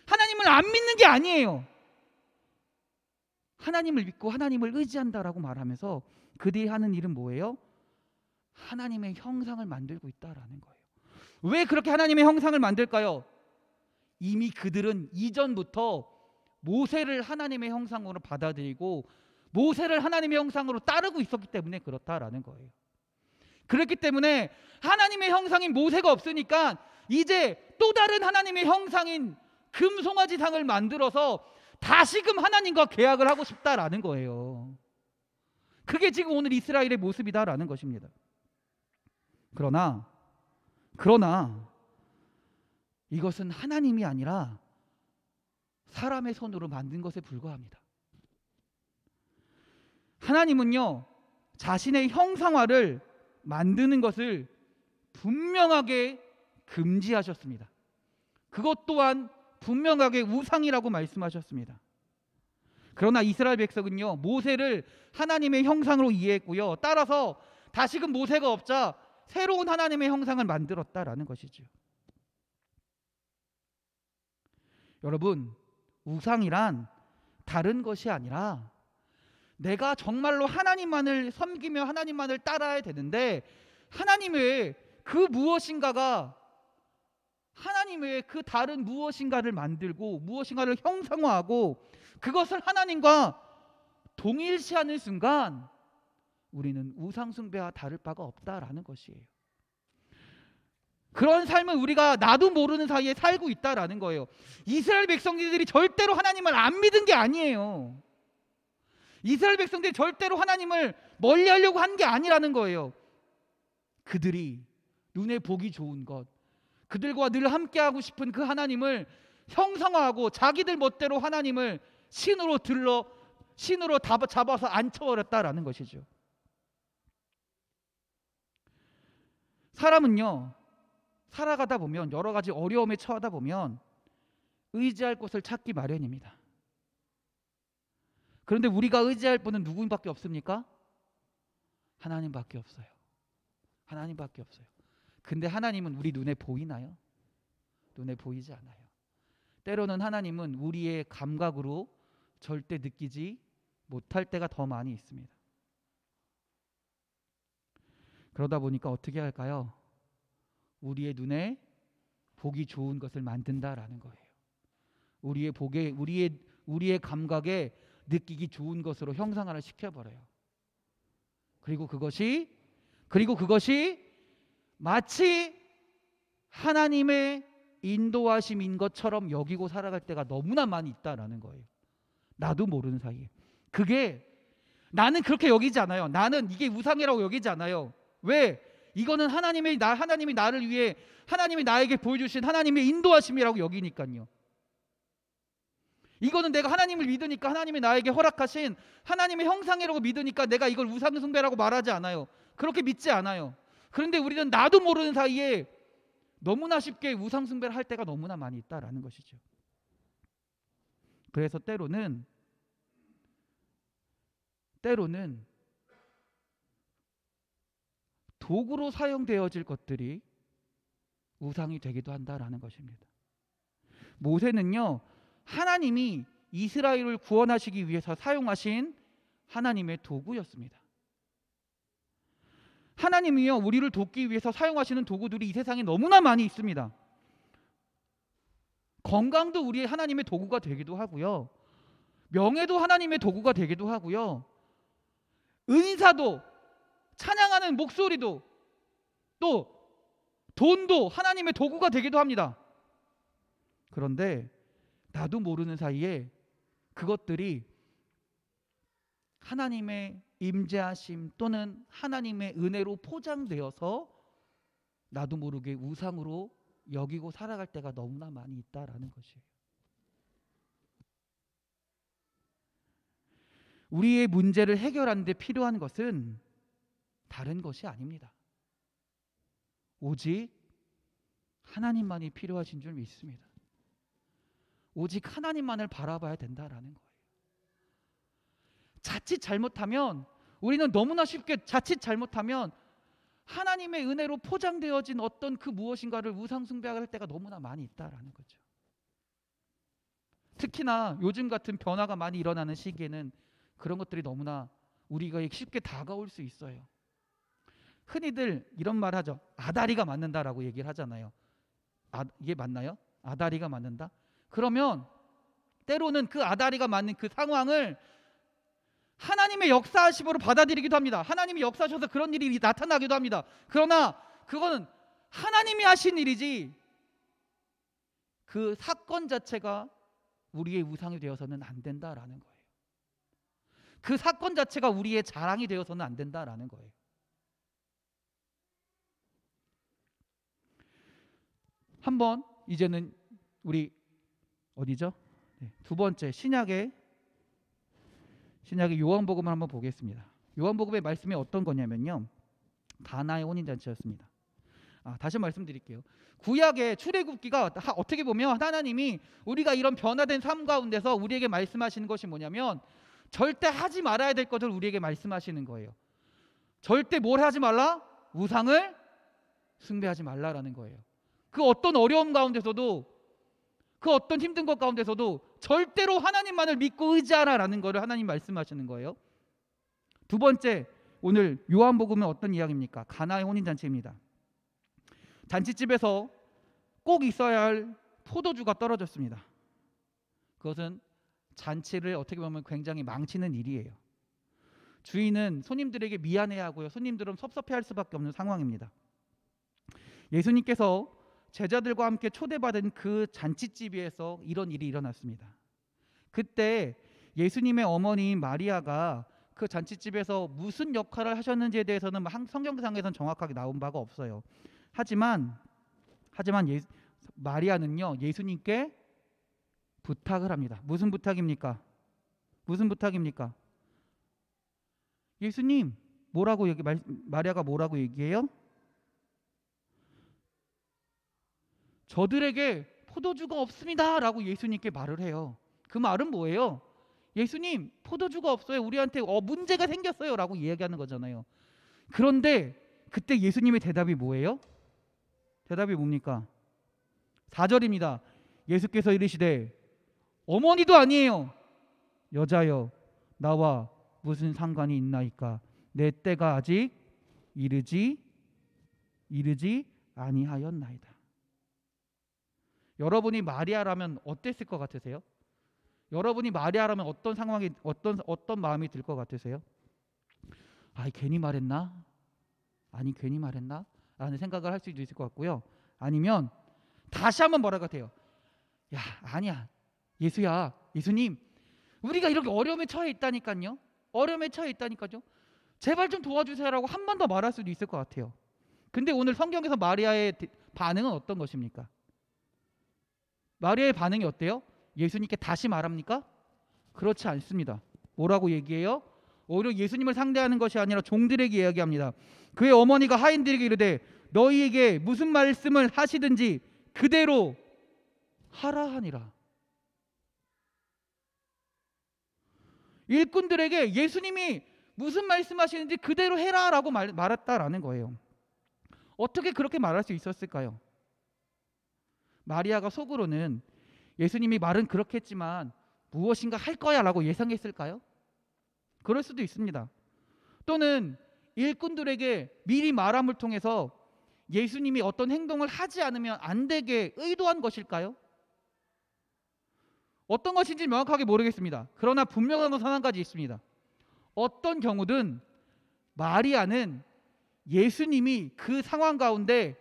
하나님을 안 믿는 게 아니에요. 하나님을 믿고 하나님을 의지한다라고 말하면서 그들이 하는 일은 뭐예요? 하나님의 형상을 만들고 있다라는 거예요. 왜 그렇게 하나님의 형상을 만들까요? 이미 그들은 이전부터 모세를 하나님의 형상으로 받아들이고 모세를 하나님의 형상으로 따르고 있었기 때문에 그렇다라는 거예요. 그렇기 때문에 하나님의 형상인 모세가 없으니까 이제 또 다른 하나님의 형상인 금송아지상을 만들어서 다시금 하나님과 계약을 하고 싶다라는 거예요. 그게 지금 오늘 이스라엘의 모습이다라는 것입니다. 그러나 이것은 하나님이 아니라 사람의 손으로 만든 것에 불과합니다. 하나님은요 자신의 형상화를 만드는 것을 분명하게 금지하셨습니다. 그것 또한 분명하게 우상이라고 말씀하셨습니다. 그러나 이스라엘 백성은요 모세를 하나님의 형상으로 이해했고요. 따라서 다시금 모세가 없자 새로운 하나님의 형상을 만들었다라는 것이죠. 여러분 우상이란 다른 것이 아니라 내가 정말로 하나님만을 섬기며 하나님만을 따라야 되는데 하나님 외에 그 무엇인가가 하나님 외에 그 다른 무엇인가를 만들고 무엇인가를 형상화하고 그것을 하나님과 동일시하는 순간 우리는 우상 숭배와 다를 바가 없다라는 것이에요. 그런 삶을 우리가 나도 모르는 사이에 살고 있다라는 거예요. 이스라엘 백성들이 절대로 하나님을 안 믿은 게 아니에요. 이스라엘 백성들이 절대로 하나님을 멀리하려고 한 게 아니라는 거예요. 그들이 눈에 보기 좋은 것, 그들과 늘 함께하고 싶은 그 하나님을 형상화하고 자기들 멋대로 하나님을 신으로 잡아서 앉혀버렸다라는 것이죠. 사람은요 살아가다 보면 여러 가지 어려움에 처하다 보면 의지할 곳을 찾기 마련입니다. 그런데 우리가 의지할 분은 누구밖에 없습니까? 하나님밖에 없어요. 하나님밖에 없어요. 근데 하나님은 우리 눈에 보이나요? 눈에 보이지 않아요. 때로는 하나님은 우리의 감각으로 절대 느끼지 못할 때가 더 많이 있습니다. 그러다 보니까 어떻게 할까요? 우리의 눈에 보기 좋은 것을 만든다라는 거예요. 우리의 감각에 느끼기 좋은 것으로 형상화를 시켜버려요. 그리고 그것이 마치 하나님의 인도하심인 것처럼 여기고 살아갈 때가 너무나 많이 있다라는 거예요. 나도 모르는 사이에. 그게 나는 그렇게 여기지 않아요. 나는 이게 우상이라고 여기지 않아요. 왜? 이거는 하나님이 나를 위해 하나님이 나에게 보여주신 하나님의 인도하심이라고 여기니까요. 이거는 내가 하나님을 믿으니까 하나님이 나에게 허락하신 하나님의 형상이라고 믿으니까 내가 이걸 우상 숭배라고 말하지 않아요. 그렇게 믿지 않아요. 그런데 우리는 나도 모르는 사이에 너무나 쉽게 우상 숭배를 할 때가 너무나 많이 있다라는 것이죠. 그래서 때로는 도구로 사용되어질 것들이 우상이 되기도 한다라는 것입니다. 모세는요 하나님이 이스라엘을 구원하시기 위해서 사용하신 하나님의 도구였습니다. 하나님이요 우리를 돕기 위해서 사용하시는 도구들이 이 세상에 너무나 많이 있습니다. 건강도 우리의 하나님의 도구가 되기도 하고요. 명예도 하나님의 도구가 되기도 하고요. 은사도, 찬양하는 목소리도, 또 돈도 하나님의 도구가 되기도 합니다. 그런데 나도 모르는 사이에 그것들이 하나님의 임재하심 또는 하나님의 은혜로 포장되어서 나도 모르게 우상으로 여기고 살아갈 때가 너무나 많이 있다라는 것이에요. 우리의 문제를 해결하는 데 필요한 것은 다른 것이 아닙니다. 오직 하나님만이 필요하신 줄 믿습니다. 오직 하나님만을 바라봐야 된다라는 거예요. 자칫 잘못하면 우리는 너무나 쉽게 자칫 잘못하면 하나님의 은혜로 포장되어진 어떤 그 무엇인가를 우상 숭배할 때가 너무나 많이 있다라는 거죠. 특히나 요즘 같은 변화가 많이 일어나는 시기에는 그런 것들이 너무나 우리가 쉽게 다가올 수 있어요. 흔히들 이런 말 하죠. 아다리가 맞는다라고 얘기를 하잖아요. 이게 맞나요? 아다리가 맞는다? 그러면 때로는 그 아다리가 맞는 그 상황을 하나님의 역사하심으로 받아들이기도 합니다. 하나님이 역사하셔서 그런 일이 나타나기도 합니다. 그러나 그거는 하나님이 하신 일이지 그 사건 자체가 우리의 우상이 되어서는 안 된다라는 거예요. 그 사건 자체가 우리의 자랑이 되어서는 안 된다라는 거예요. 한번 이제는 우리 어디죠? 두 번째 신약의 요한복음을 한번 보겠습니다. 요한복음의 말씀이 어떤 거냐면요, 가나의 혼인잔치였습니다. 다시 말씀드릴게요. 구약의 출애굽기가 어떻게 보면 하나님이 우리가 이런 변화된 삶 가운데서 우리에게 말씀하시는 것이 뭐냐면 절대 하지 말아야 될 것을 우리에게 말씀하시는 거예요. 절대 뭘 하지 말라? 우상을 숭배하지 말라라는 거예요. 그 어떤 어려움 가운데서도 그 어떤 힘든 것 가운데서도 절대로 하나님만을 믿고 의지하라라는 것을 하나님 말씀하시는 거예요. 두 번째, 오늘 요한복음은 어떤 이야기입니까? 가나의 혼인잔치입니다. 잔치집에서 꼭 있어야 할 포도주가 떨어졌습니다. 그것은 잔치를 어떻게 보면 굉장히 망치는 일이에요. 주인은 손님들에게 미안해하고요, 손님들은 섭섭해할 수밖에 없는 상황입니다. 예수님께서 제자들과 함께 초대받은 그 잔치집에서 이런 일이 일어났습니다. 그때 예수님의 어머니인 마리아가 그 잔치집에서 무슨 역할을 하셨는지에 대해서는 성경상에서는 정확하게 나온 바가 없어요. 하지만 마리아는요, 예수님께 부탁을 합니다. 무슨 부탁입니까? 예수님, 마리아가 뭐라고 얘기해요? 저들에게 포도주가 없습니다 라고 예수님께 말을 해요. 그 말은 뭐예요? 예수님, 포도주가 없어요. 우리한테 문제가 생겼어요 라고 이야기하는 거잖아요. 그런데 그때 예수님의 대답이 뭐예요? 대답이 뭡니까? 4절입니다. 예수께서 이르시되 어머니도 아니에요. 여자여, 나와 무슨 상관이 있나이까? 내 때가 아직 이르지 아니하였나이다. 여러분이 마리아라면 어땠을 것 같으세요? 여러분이 마리아라면 어떤 상황이 어떤 마음이 들 것 같으세요? 괜히 말했나? 라는 생각을 할 수도 있을 것 같고요. 아니면 다시 한번 뭐랄 것 같아요. 아니야. 예수님, 우리가 이렇게 어려움에 처해 있다니까요. 제발 좀 도와주세요라고 한 번 더 말할 수도 있을 것 같아요. 근데 오늘 성경에서 마리아의 반응은 어떤 것입니까? 마리아의 반응이 어때요? 예수님께 다시 말합니까? 그렇지 않습니다. 뭐라고 얘기해요? 오히려 예수님을 상대하는 것이 아니라 종들에게 이야기합니다. 그의 어머니가 하인들에게 이르되 너희에게 무슨 말씀을 하시든지 그대로 하라 하니라. 일꾼들에게 예수님이 무슨 말씀하시는지 그대로 해라라고 말했다라는 거예요. 어떻게 그렇게 말할 수 있었을까요? 마리아가 속으로는 예수님이 말은 그렇게 했지만 무엇인가 할 거야 라고 예상했을까요? 그럴 수도 있습니다. 또는 일꾼들에게 미리 말함을 통해서 예수님이 어떤 행동을 하지 않으면 안 되게 의도한 것일까요? 어떤 것인지 명확하게 모르겠습니다. 그러나 분명한 것은 한 가지 있습니다. 어떤 경우든 마리아는 예수님이 그 상황 가운데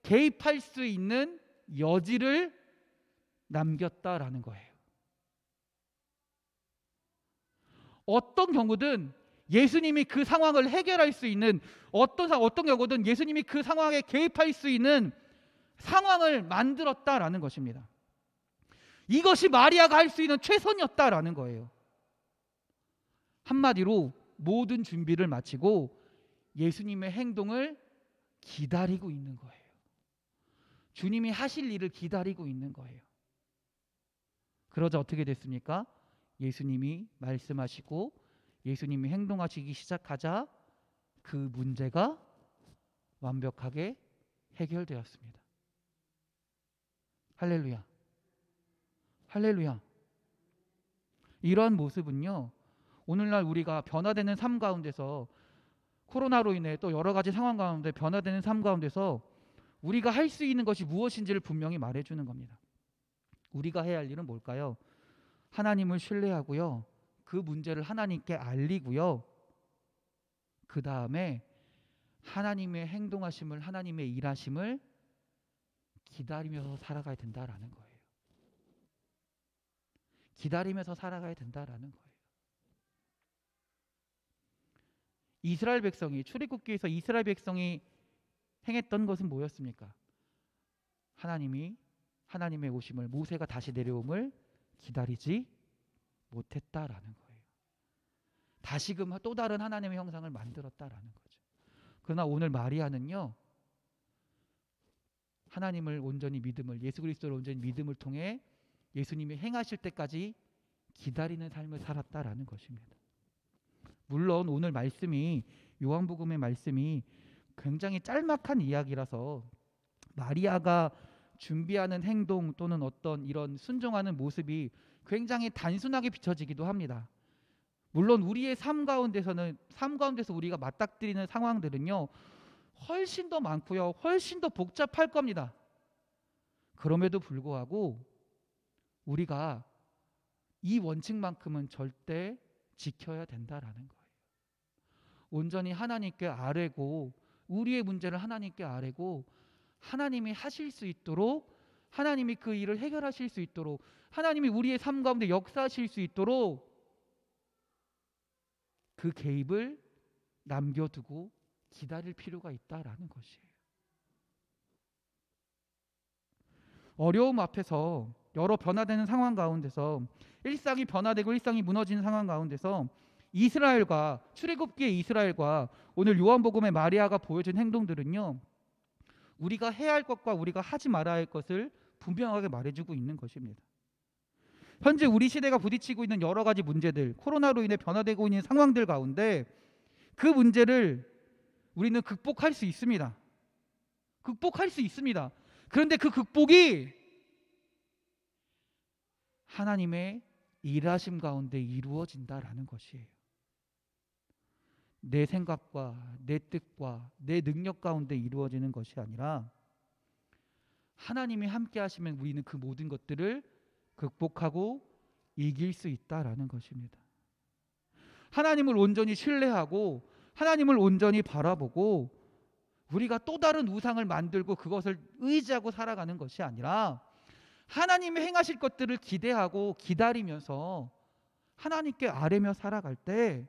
개입할 수 있는 여지를 남겼다라는 거예요. 어떤 경우든 예수님이 그 상황을 해결할 수 있는, 어떤 경우든 예수님이 그 상황에 개입할 수 있는 상황을 만들었다라는 것입니다. 이것이 마리아가 할 수 있는 최선이었다라는 거예요. 한마디로 모든 준비를 마치고 예수님의 행동을 기다리고 있는 거예요. 주님이 하실 일을 기다리고 있는 거예요. 그러자 어떻게 됐습니까? 예수님이 말씀하시고 예수님이 행동하시기 시작하자 그 문제가 완벽하게 해결되었습니다. 할렐루야. 할렐루야. 이러한 모습은요, 오늘날 우리가 변화되는 삶 가운데서, 코로나로 인해 또 여러 가지 상황 가운데 변화되는 삶 가운데서 우리가 할 수 있는 것이 무엇인지를 분명히 말해주는 겁니다. 우리가 해야 할 일은 뭘까요? 하나님을 신뢰하고요, 그 문제를 하나님께 알리고요, 그 다음에 하나님의 행동하심을, 하나님의 일하심을 기다리면서 살아가야 된다라는 거예요. 기다리면서 살아가야 된다라는 거예요. 이스라엘 백성이, 출애굽기에서 이스라엘 백성이 행했던 것은 뭐였습니까? 하나님의 오심을, 모세가 다시 내려옴을 기다리지 못했다라는 거예요. 다시금 또 다른 하나님의 형상을 만들었다라는 거죠. 그러나 오늘 마리아는요, 하나님을 온전히 믿음을, 예수 그리스도를 온전히 믿음을 통해 예수님이 행하실 때까지 기다리는 삶을 살았다라는 것입니다. 물론 오늘 말씀이, 요한복음의 말씀이 굉장히 짤막한 이야기라서 마리아가 준비하는 행동 또는 어떤 이런 순종하는 모습이 굉장히 단순하게 비춰지기도 합니다. 물론 우리의 삶 가운데서 우리가 맞닥뜨리는 상황들은요, 훨씬 더 많고요, 훨씬 더 복잡할 겁니다. 그럼에도 불구하고 우리가 이 원칙만큼은 절대 지켜야 된다라는 거예요. 온전히 하나님께 아뢰고, 우리의 문제를 하나님께 아뢰고, 하나님이 하실 수 있도록, 하나님이 그 일을 해결하실 수 있도록, 하나님이 우리의 삶 가운데 역사하실 수 있도록 그 개입을 남겨두고 기다릴 필요가 있다라는 것이에요. 어려움 앞에서, 여러 변화되는 상황 가운데서, 일상이 변화되고 일상이 무너지는 상황 가운데서 이스라엘과, 출애굽기의 이스라엘과 오늘 요한복음의 마리아가 보여준 행동들은요, 우리가 해야 할 것과 우리가 하지 말아야 할 것을 분명하게 말해주고 있는 것입니다. 현재 우리 시대가 부딪히고 있는 여러 가지 문제들, 코로나로 인해 변화되고 있는 상황들 가운데 그 문제를 우리는 극복할 수 있습니다. 극복할 수 있습니다. 그런데 그 극복이 하나님의 일하심 가운데 이루어진다라는 것이에요. 내 생각과 내 뜻과 내 능력 가운데 이루어지는 것이 아니라 하나님이 함께 하시면 우리는 그 모든 것들을 극복하고 이길 수 있다라는 것입니다. 하나님을 온전히 신뢰하고 하나님을 온전히 바라보고 우리가 또 다른 우상을 만들고 그것을 의지하고 살아가는 것이 아니라 하나님이 행하실 것들을 기대하고 기다리면서 하나님께 아뢰며 살아갈 때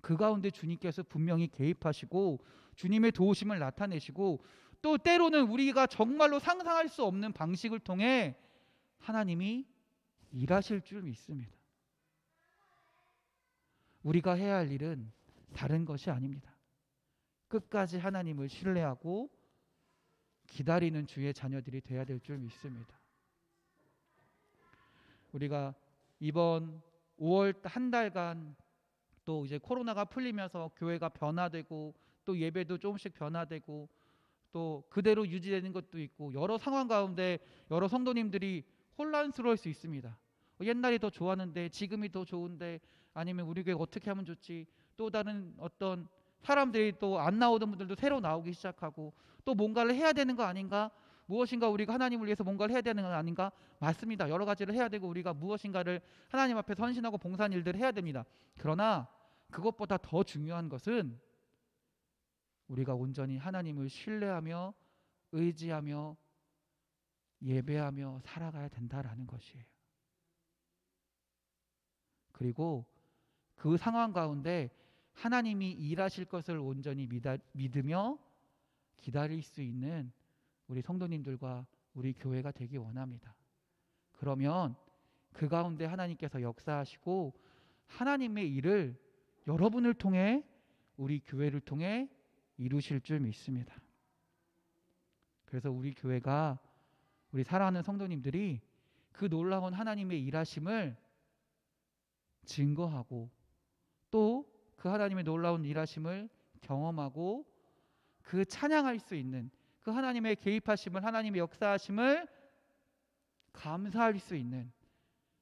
그 가운데 주님께서 분명히 개입하시고 주님의 도우심을 나타내시고, 또 때로는 우리가 정말로 상상할 수 없는 방식을 통해 하나님이 일하실 줄 믿습니다. 우리가 해야 할 일은 다른 것이 아닙니다. 끝까지 하나님을 신뢰하고 기다리는 주의 자녀들이 되어야 될 줄 믿습니다. 우리가 이번 5월 한 달간 또 이제 코로나가 풀리면서 교회가 변화되고 또 예배도 조금씩 변화되고 또 그대로 유지되는 것도 있고, 여러 상황 가운데 여러 성도님들이 혼란스러울 수 있습니다. 옛날이 더 좋았는데, 지금이 더 좋은데, 아니면 우리 교회 어떻게 하면 좋지, 또 다른 어떤 사람들이 또 안 나오던 분들도 새로 나오기 시작하고, 또 뭔가를 해야 되는 거 아닌가, 무엇인가 우리가 하나님을 위해서 뭔가를 해야 되는 거 아닌가. 맞습니다. 여러 가지를 해야 되고 우리가 무엇인가를 하나님 앞에 헌신하고 봉사한 일들을 해야 됩니다. 그러나 그것보다 더 중요한 것은 우리가 온전히 하나님을 신뢰하며 의지하며 예배하며 살아가야 된다라는 것이에요. 그리고 그 상황 가운데 하나님이 일하실 것을 온전히 믿으며 기다릴 수 있는 우리 성도님들과 우리 교회가 되기 원합니다. 그러면 그 가운데 하나님께서 역사하시고 하나님의 일을 여러분을 통해 우리 교회를 통해 이루실 줄 믿습니다. 그래서 우리 교회가 우리 사랑하는 성도님들이 그 놀라운 하나님의 일하심을 증거하고 또 그 하나님의 놀라운 일하심을 경험하고 그 찬양할 수 있는 그 하나님의 개입하심을, 하나님의 역사하심을 감사할 수 있는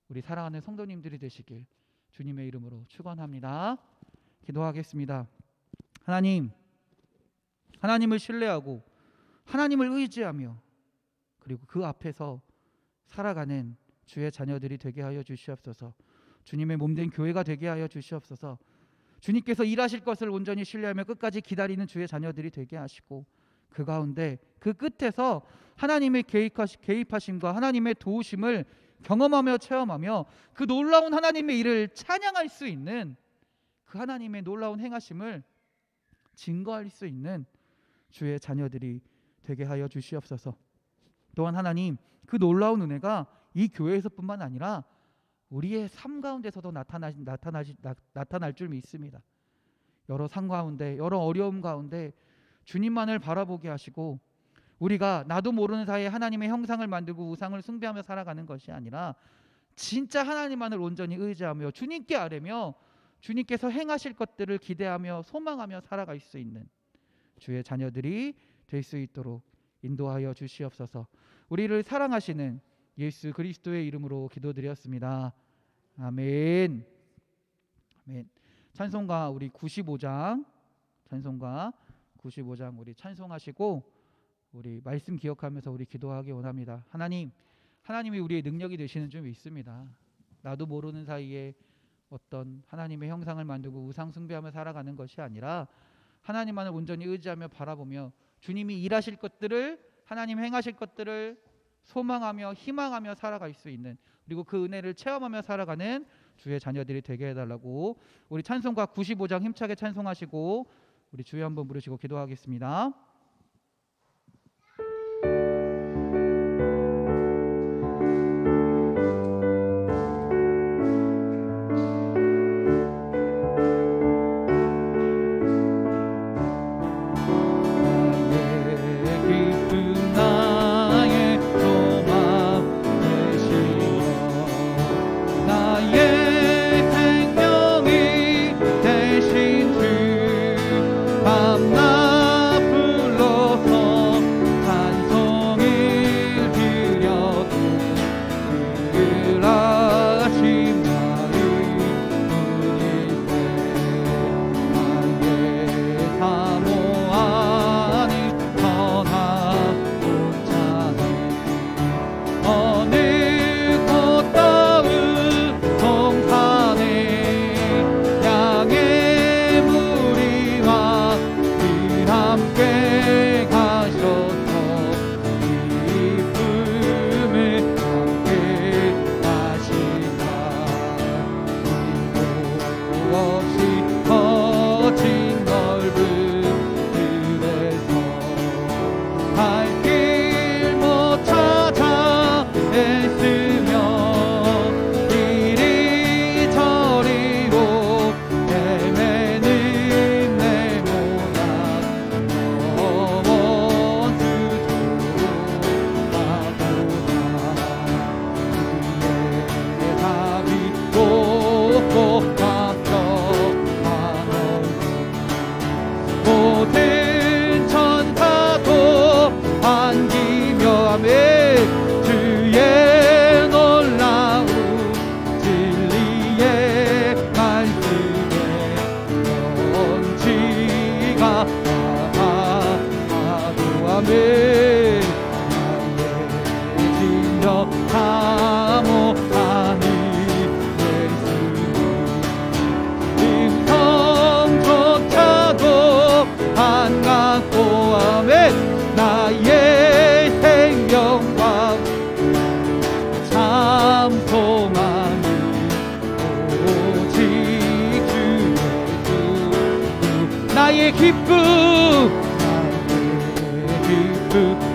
우리 사랑하는 성도님들이 되시길 주님의 이름으로 축원합니다. 기도하겠습니다. 하나님을 신뢰하고 하나님을 의지하며 그리고 그 앞에서 살아가는 주의 자녀들이 되게 하여 주시옵소서. 주님의 몸된 교회가 되게 하여 주시옵소서. 주님께서 일하실 것을 온전히 신뢰하며 끝까지 기다리는 주의 자녀들이 되게 하시고 그 가운데 그 끝에서 하나님의 개입하심과 하나님의 도우심을 경험하며 체험하며 그 놀라운 하나님의 일을 찬양할 수 있는 그 하나님의 놀라운 행하심을 증거할 수 있는 주의 자녀들이 되게 하여 주시옵소서. 또한 하나님, 그 놀라운 은혜가 이 교회에서뿐만 아니라 우리의 삶 가운데서도 나타날 줄 믿습니다. 여러 삶 가운데, 여러 어려움 가운데 주님만을 바라보게 하시고 우리가 나도 모르는 사이에 하나님의 형상을 만들고 우상을 숭배하며 살아가는 것이 아니라 진짜 하나님만을 온전히 의지하며 주님께 아뢰며 주님께서 행하실 것들을 기대하며 소망하며 살아갈 수 있는 주의 자녀들이 될 수 있도록 인도하여 주시옵소서. 우리를 사랑하시는 예수 그리스도의 이름으로 기도드렸습니다. 아멘. 아멘. 찬송가 우리 95장 우리 찬송하시고 우리 말씀 기억하면서 우리 기도하기 원합니다. 하나님이 우리의 능력이 되시는 줄 믿습니다. 나도 모르는 사이에 어떤 하나님의 형상을 만들고 우상 숭배하며 살아가는 것이 아니라 하나님만을 온전히 의지하며 바라보며 주님이 일하실 것들을, 하나님 행하실 것들을 소망하며 희망하며 살아갈 수 있는, 그리고 그 은혜를 체험하며 살아가는 주의 자녀들이 되게 해달라고 우리 찬송가 95장 힘차게 찬송하시고 우리 주여 한번 부르시고 기도하겠습니다.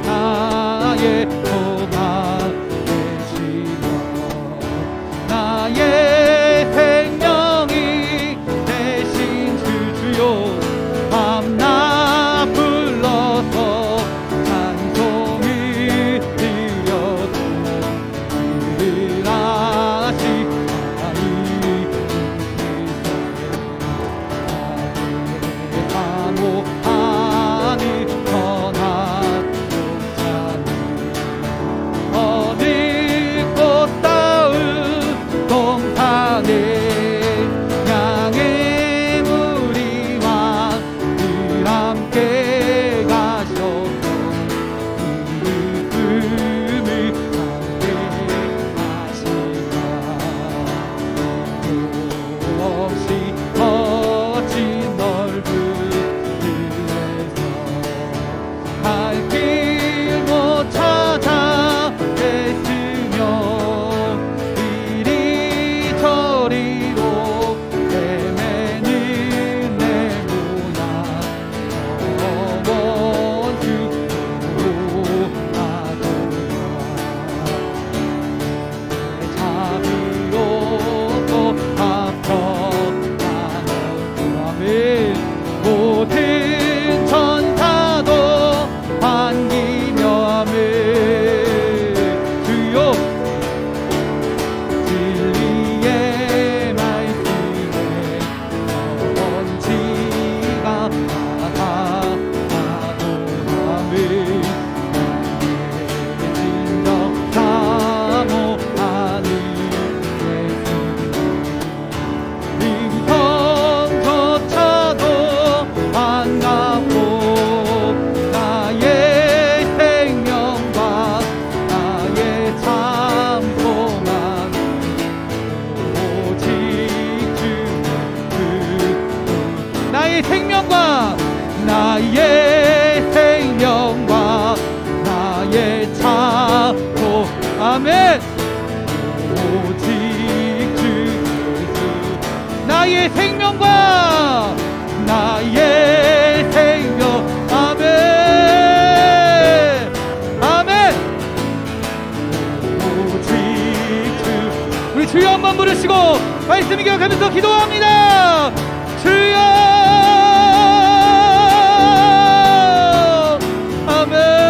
나의 소망 되시며 나의 생명이 되신 주 주요 밤낮 불러서 찬송을 드려도 일하시 모든 천사도 반기며 아멘. 주여 진리의 말씀에 번지가 나가도 아멘. 진정 사모하는 임성조차도 반갑고 나의 생명과 나의 참 소망 오직 주 나의 생명과 나의 생명과 나의 참 아멘. 오직 주 나의 생명과 나의 생명 아멘 아멘. 오직 주 우리 주여 한번 부르시고 말씀 기억하면서 기도합니다. 주여 아멘.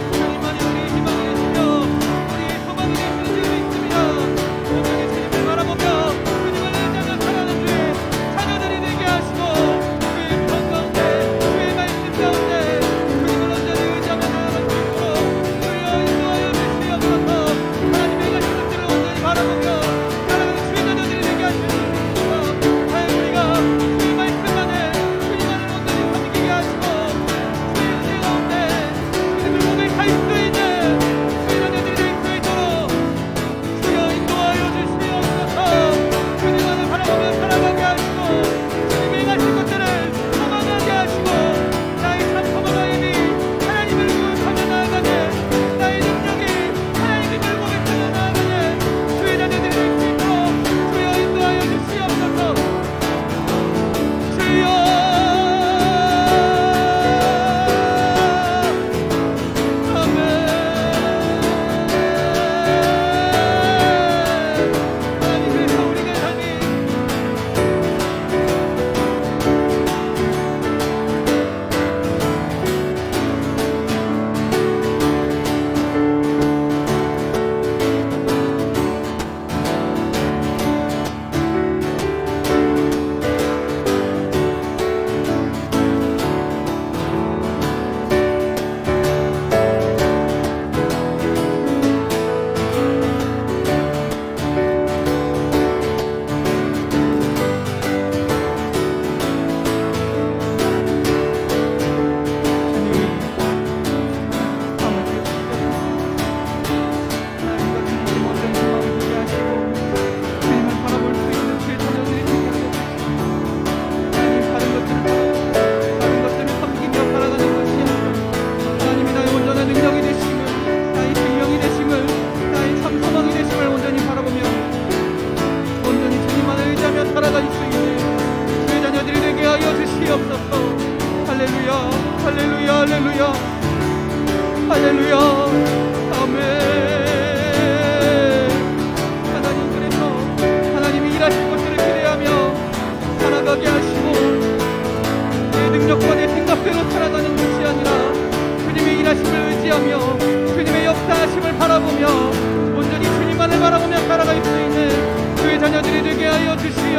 하나님만이 우리의 희망이시며 우리의 소망이 되시는 줄 믿습니다.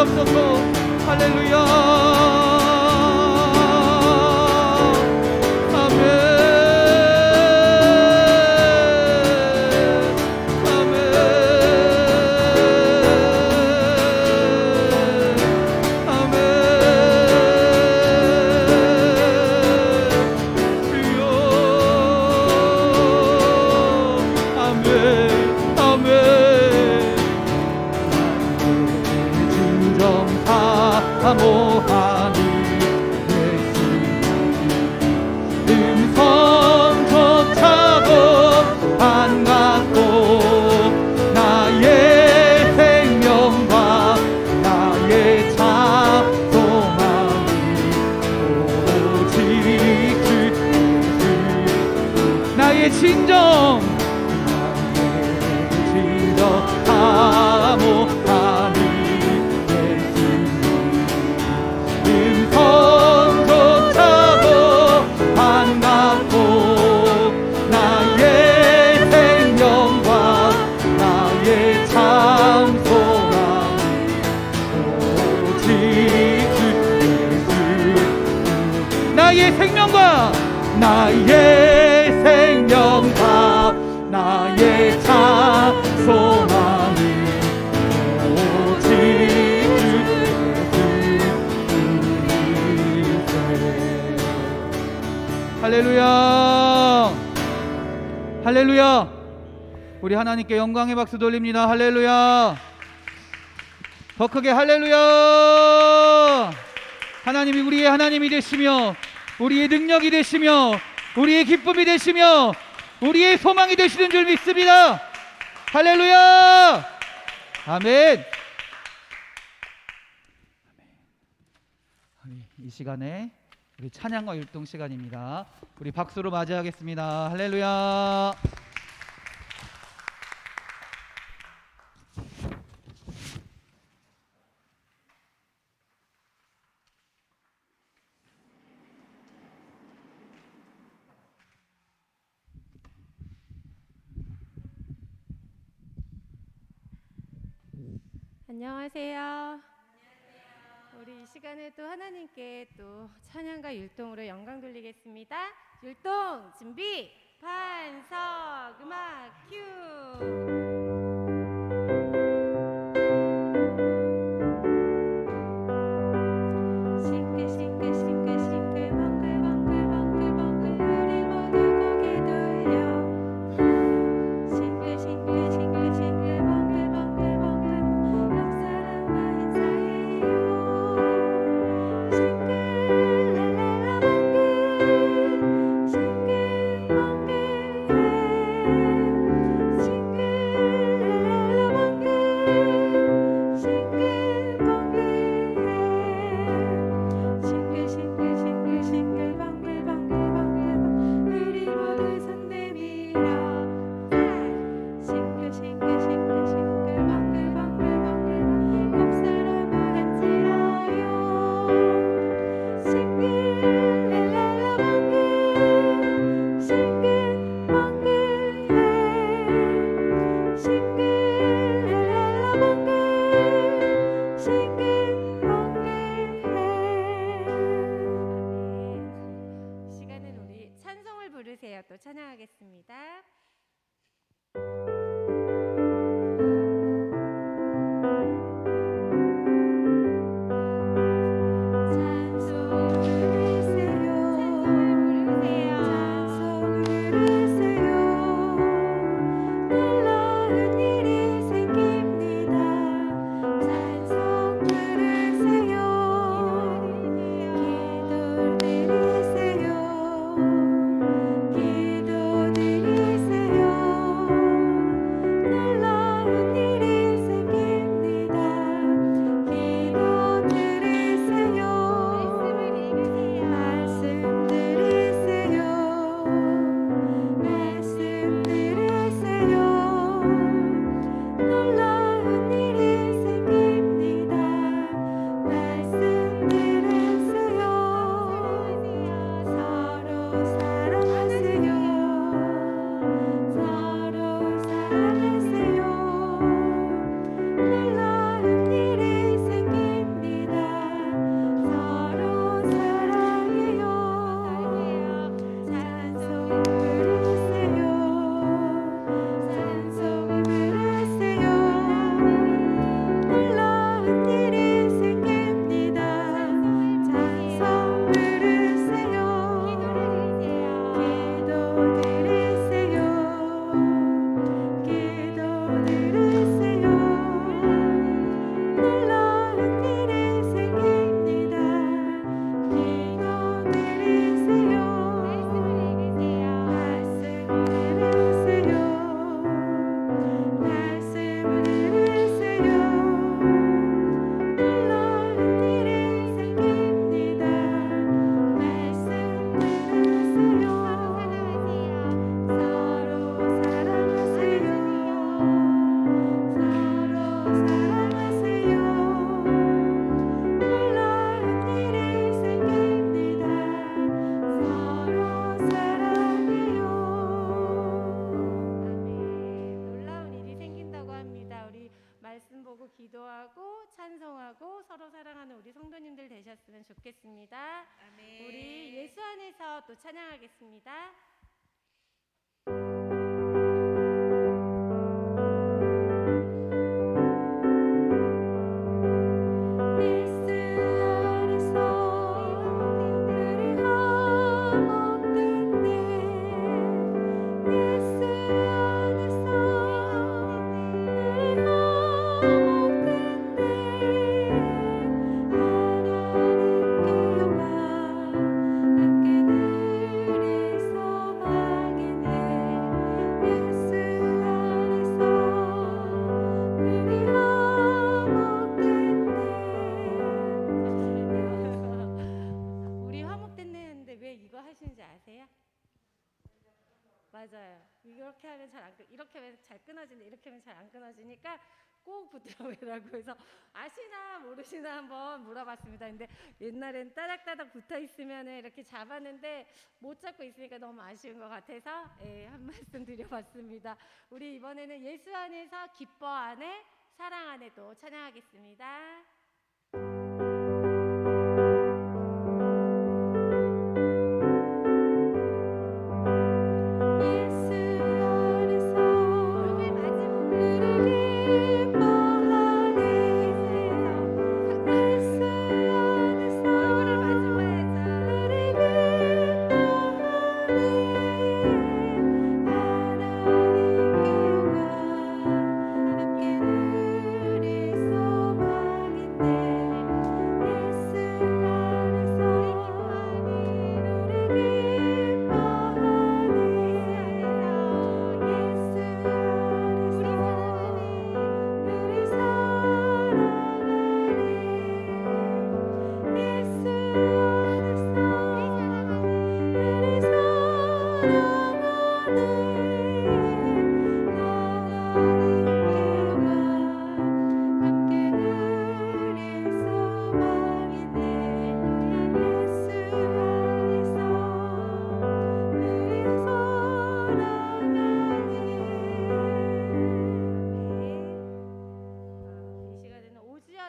주옵소서. 할렐루야. 사모하는 예수님 음성조차도 반갑고 나의 생명과 나의 찬송함이 오직 주 예수 나의 진정 사모하는 나의 생명과 나의 찬송함이 오직 주 예수. 할렐루야. 할렐루야. 우리 하나님께 영광의 박수 돌립니다. 할렐루야. 더 크게 할렐루야. 하나님이 우리의 하나님이 되시며 우리의 능력이 되시며 우리의 기쁨이 되시며 우리의 소망이 되시는 줄 믿습니다. 할렐루야. 아멘. 이 시간에 우리 찬양과 율동 시간입니다. 우리 박수로 맞이하겠습니다. 할렐루야. 안녕하세요. 우리 이 시간에 또 하나님께 또 찬양과 율동으로 영광 돌리겠습니다. 율동 준비, 반석, 음악 큐. 되셨으면 좋겠습니다. 우리 예수 안에서 또 찬양하겠습니다. 우리 화목됐네 왜 이거 하시는지 아세요? 맞아요. 이렇게 하면 이렇게 하면 잘 끊어지는데 이렇게 하면 잘 안 끊어지니까 꼭 붙들어보라고 해서 아시나 모르시나 한번 물어봤습니다. 근데 옛날엔 따닥따닥 붙어 있으면 이렇게 잡았는데 못 잡고 있으니까 너무 아쉬운 것 같아서 한 말씀 드려봤습니다. 우리 이번에는 예수 안에서 기뻐 안에 사랑 안에 또 찬양하겠습니다.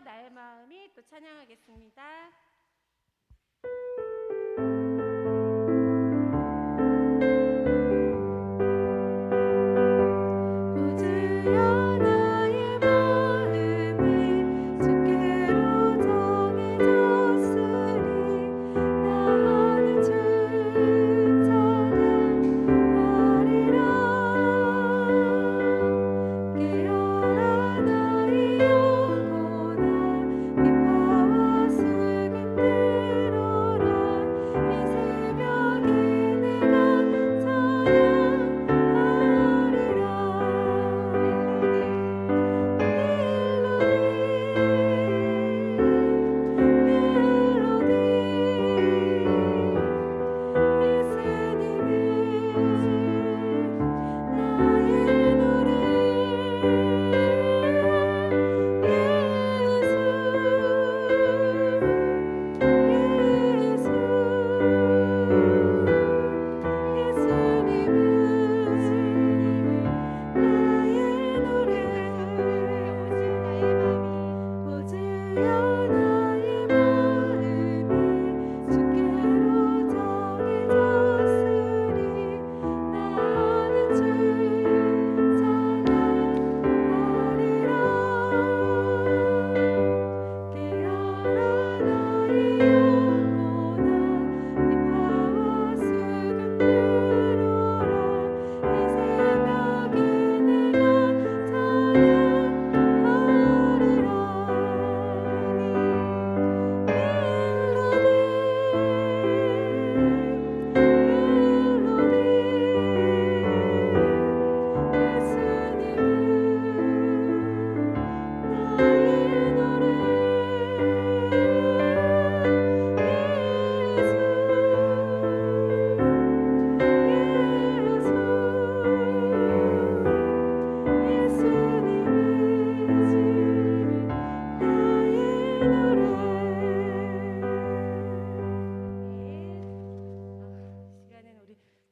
나의 마음이 또 찬양하겠습니다.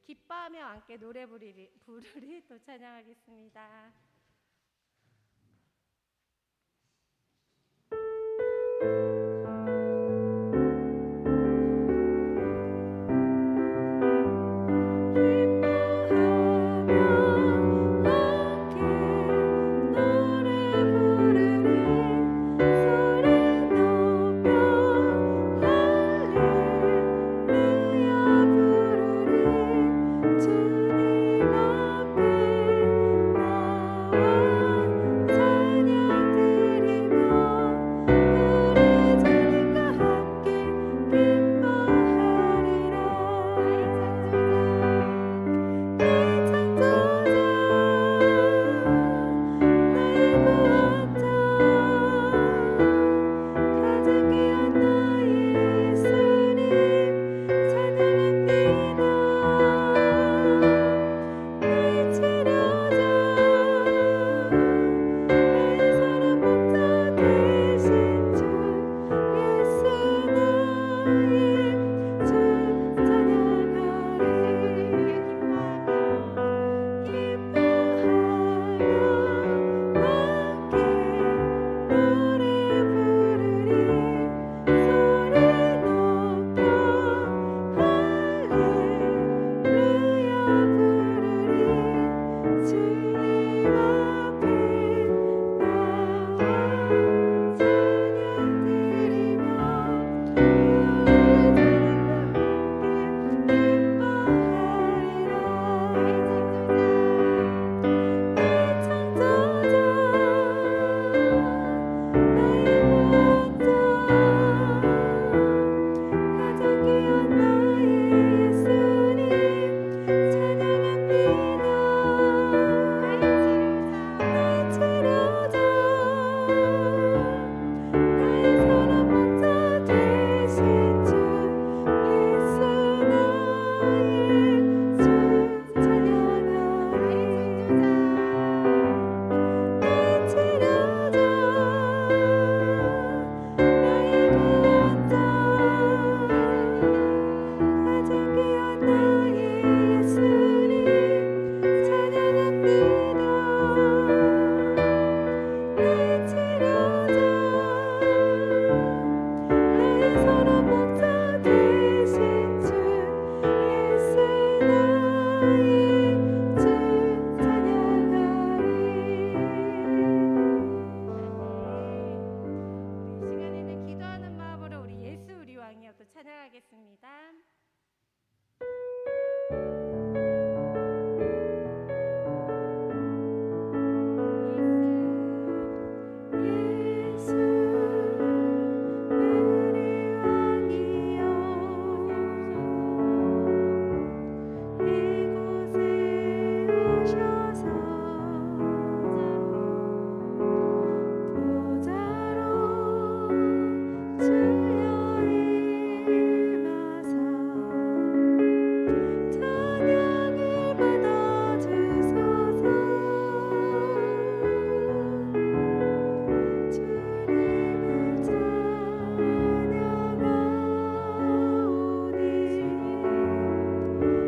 기뻐하며 함께 노래 부르리 또 찬양하겠습니다. 찬양하겠습니다. 예수 우리 왕이여 이곳에 오셔서 보좌로 주여 임하사 찬양을 받아주소서. 주님을 찬양하오니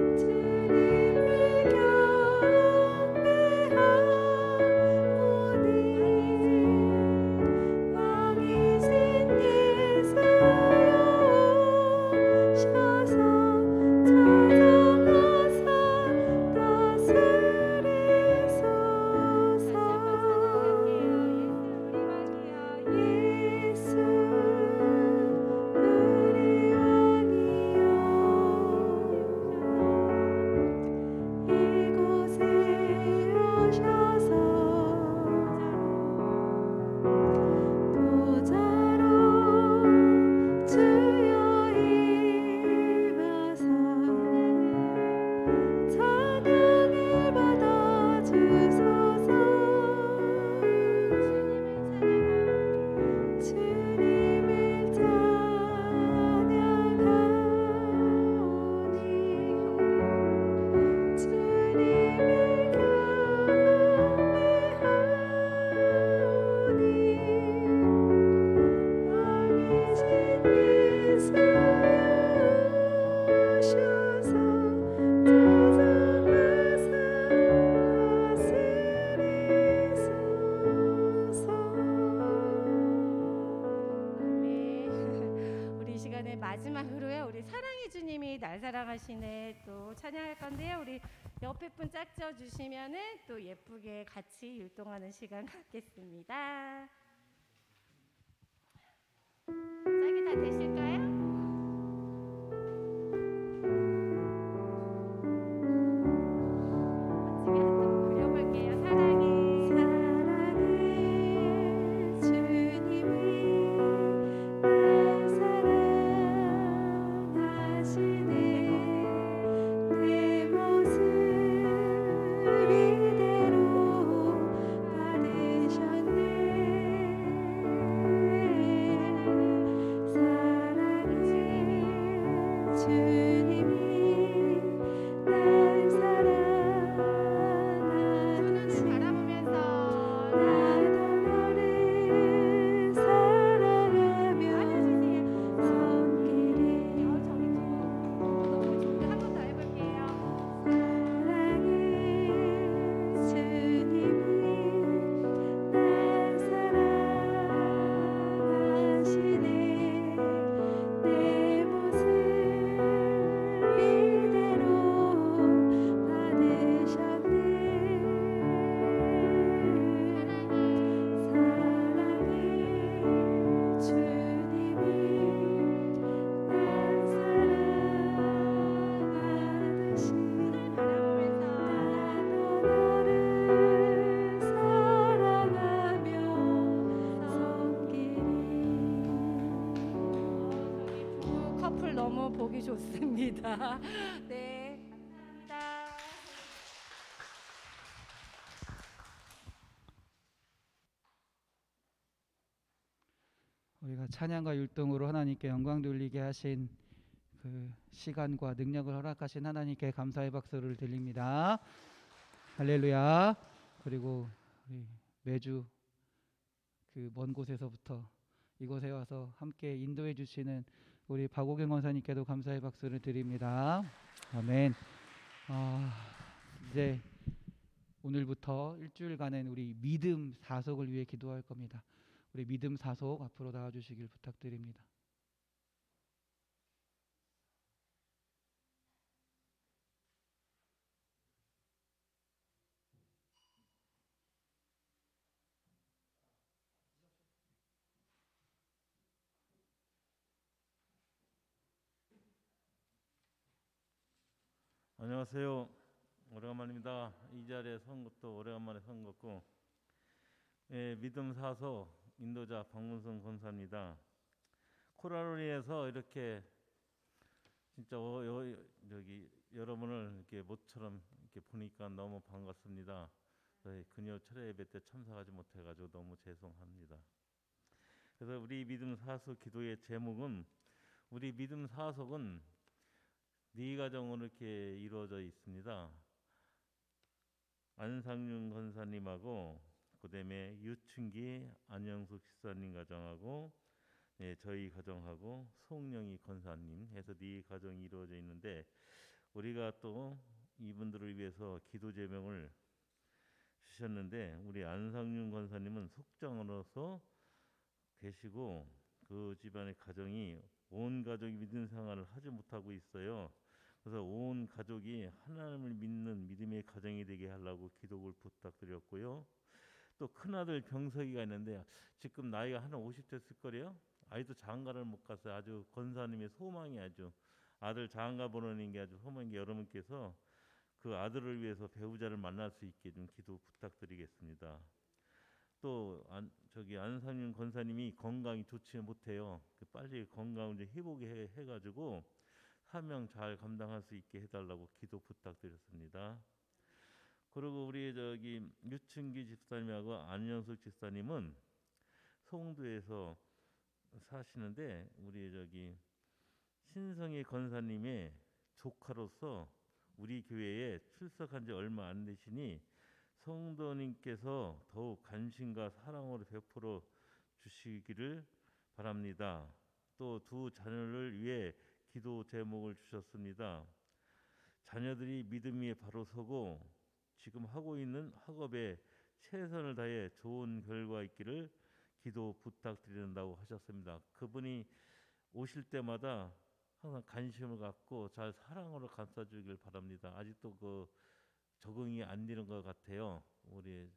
주님을 경배하오니 왕이신 예수여 오셔서 찾아가사 다스리소서. 예수 우리 왕이여 이곳에 오셔서 보좌로 주여 임하사 찬양을 받아주소서. 주님을 찬양하오니 주님을 경배하오니 왕이신 예수 오셔서 찾아가사 다스리소서. 아멘. 우리 이 시간에 마지막으로요, 우리 사랑의 주님이 날 사랑하시네 또 찬양할 건데요. 우리 옆에 분 짝져 주시면은 또 예쁘게 같이 율동하는 시간 갖겠습니다. 짝이 다 되실까요? 멋지게 한번 그려볼게요. 사랑해 주님이 날 사랑하시네 내 모습 이대로 받으셨네. 사랑해 주님이 날 사랑하시네. 바라보면서 나도 너를 사랑하며 손길이 너무 좋은데 한 번 더 해볼게요. 사랑해 주님이 날 사랑하시네 내 모습 이대로 받으셨네. 사랑해 주님이 날 사랑하듯이 바라보면서 나도 너를 사랑하며 손길이. 저기 부부 커플 너무 보기 좋습니다. 네, 감사합니다. 우리가 찬양과 율동으로 하나님께 영광 돌리게 하신 그 시간과 능력을 허락하신 하나님께 감사의 박수를 드립니다. 할렐루야. 그리고 우리 매주 그 먼 곳에서부터 이곳에 와서 함께 인도해 주시는 우리 박오경 원사님께도 감사의 박수를 드립니다. 아멘. 이제 오늘부터 일주일간은 우리 믿음 사속을 위해 기도할 겁니다. 우리 믿음 사속 앞으로 나와주시길 부탁드립니다. 안녕하세요. 오래간만입니다. 이 자리에 선 것도 오래간만에 선 것고, 예, 믿음 사서 인도자 박문성 권사입니다. 코로나로 인해서 이렇게 진짜 여기 여러분을 이렇게 모처럼 이렇게 보니까 너무 반갑습니다. 저희 그녀 철회 예배 때 참석하지 못해가지고 너무 죄송합니다. 그래서 우리 믿음 사서 기도의 제목은, 우리 믿음 사석은 네 가정으로 이렇게 이루어져 있습니다. 안상윤 권사님하고 그다음에 유춘기 안영숙 집사님 가정하고, 네, 저희 가정하고 송영희 권사님 해서 네 가정이 이루어져 있는데, 우리가 또 이분들을 위해서 기도 제명을 주셨는데, 우리 안상윤 권사님은 속장으로서 계시고 그 집안의 가정이 온 가족이 믿음 생활을 하지 못하고 있어요. 그래서 온 가족이 하나님을 믿는 믿음의 가정이 되게 하려고 기도를 부탁드렸고요. 또 큰아들 병석이가 있는데 지금 나이가 한 50 됐을 거래요. 아이도 장가를 못 갔어요. 아주 권사님의 소망이, 아주 아들 장가 보내는 게 아주 소망인 게, 여러분께서 그 아들을 위해서 배우자를 만날 수 있게 좀 기도 부탁드리겠습니다. 또 저기 안상윤 권사님이 건강이 좋지 못해요. 빨리 건강을 좀 회복해 가지고 사명 잘 감당할 수 있게 해달라고 기도 부탁드렸습니다. 그리고 우리 저기 유춘기 집사님하고 안영숙 집사님은 송도에서 사시는데, 우리 저기 신성희 권사님의 조카로서 우리 교회에 출석한 지 얼마 안 되시니 성도님께서 더욱 관심과 사랑으로 베풀어 주시기를 바랍니다. 또 두 자녀를 위해 기도 제목을 주셨습니다. 자녀들이 믿음 위에 바로 서고 지금 하고 있는 학업에 최선을 다해 좋은 결과 있기를 기도 부탁드린다고 하셨습니다. 그분이 오실 때마다 항상 관심을 갖고 잘 사랑으로 감싸주길 바랍니다. 아직도 그 적응이 안 되는 것 같아요. 우리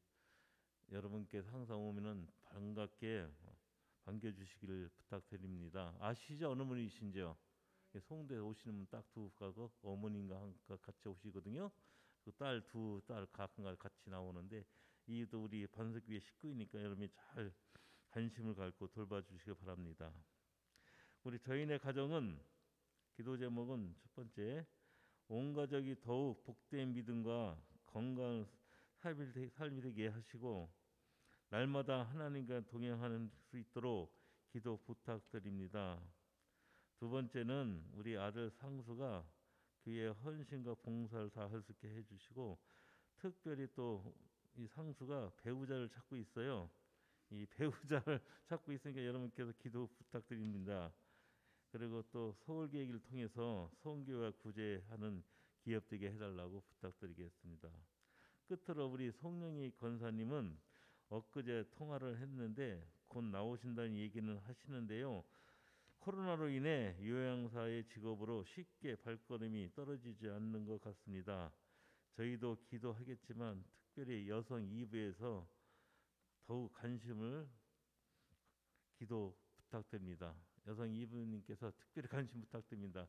여러분께서 항상 오면은 반갑게 반겨주시기를 부탁드립니다. 아시죠? 어느 분이신지요? 송도에 오시는 분 딱 두 가고 어머님과 같이 오시거든요. 그 두 딸 가끔가 같이 나오는데, 이도 우리 반석교회 식구이니까 여러분이 잘 관심을 갖고 돌봐주시기 바랍니다. 우리 저희네 가정은 기도 제목은 첫 번째, 온 가족이 더욱 복된 믿음과 건강한 삶이 되게 하시고 날마다 하나님과 동행하는 수 있도록 기도 부탁드립니다. 두 번째는 우리 아들 상수가 그의 헌신과 봉사를 다 할 수 있게 해주시고, 특별히 또 이 상수가 배우자를 찾고 있어요. 이 배우자를 찾고 있으니까 여러분께서 기도 부탁드립니다. 그리고 또 서울계획을 통해서 선교와 구제하는 기업 되게 해달라고 부탁드리겠습니다. 끝으로 우리 송영희 권사님은 엊그제 통화를 했는데 곧 나오신다는 얘기는 하시는데요. 코로나로 인해 요양사의 직업으로 쉽게 발걸음이 떨어지지 않는 것 같습니다. 저희도 기도하겠지만 특별히 여성 2부에서 더욱 관심을 기도 부탁드립니다. 여성 2부님께서 특별히 관심 부탁드립니다.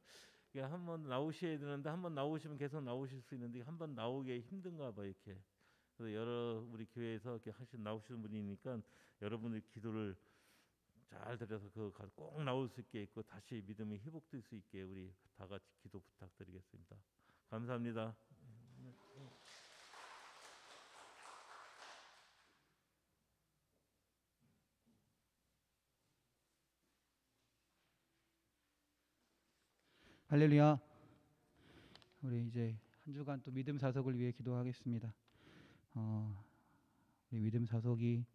한번 나오셔야 되는데, 한번 나오시면 계속 나오실 수 있는데 한번 나오기 힘든가 봐 이렇게. 그래서 여러 우리 교회에서 이렇게 나오시는 분이니까 여러분들 기도를 잘 드려서 꼭 나올 수 있게 있고 다시 믿음이 회복될 수 있게 우리 다 같이 기도 부탁드리겠습니다. 감사합니다. 할렐루야. 우리 이제 한 주간 또 믿음 사석을 위해 기도하겠습니다. 우리 믿음 사석이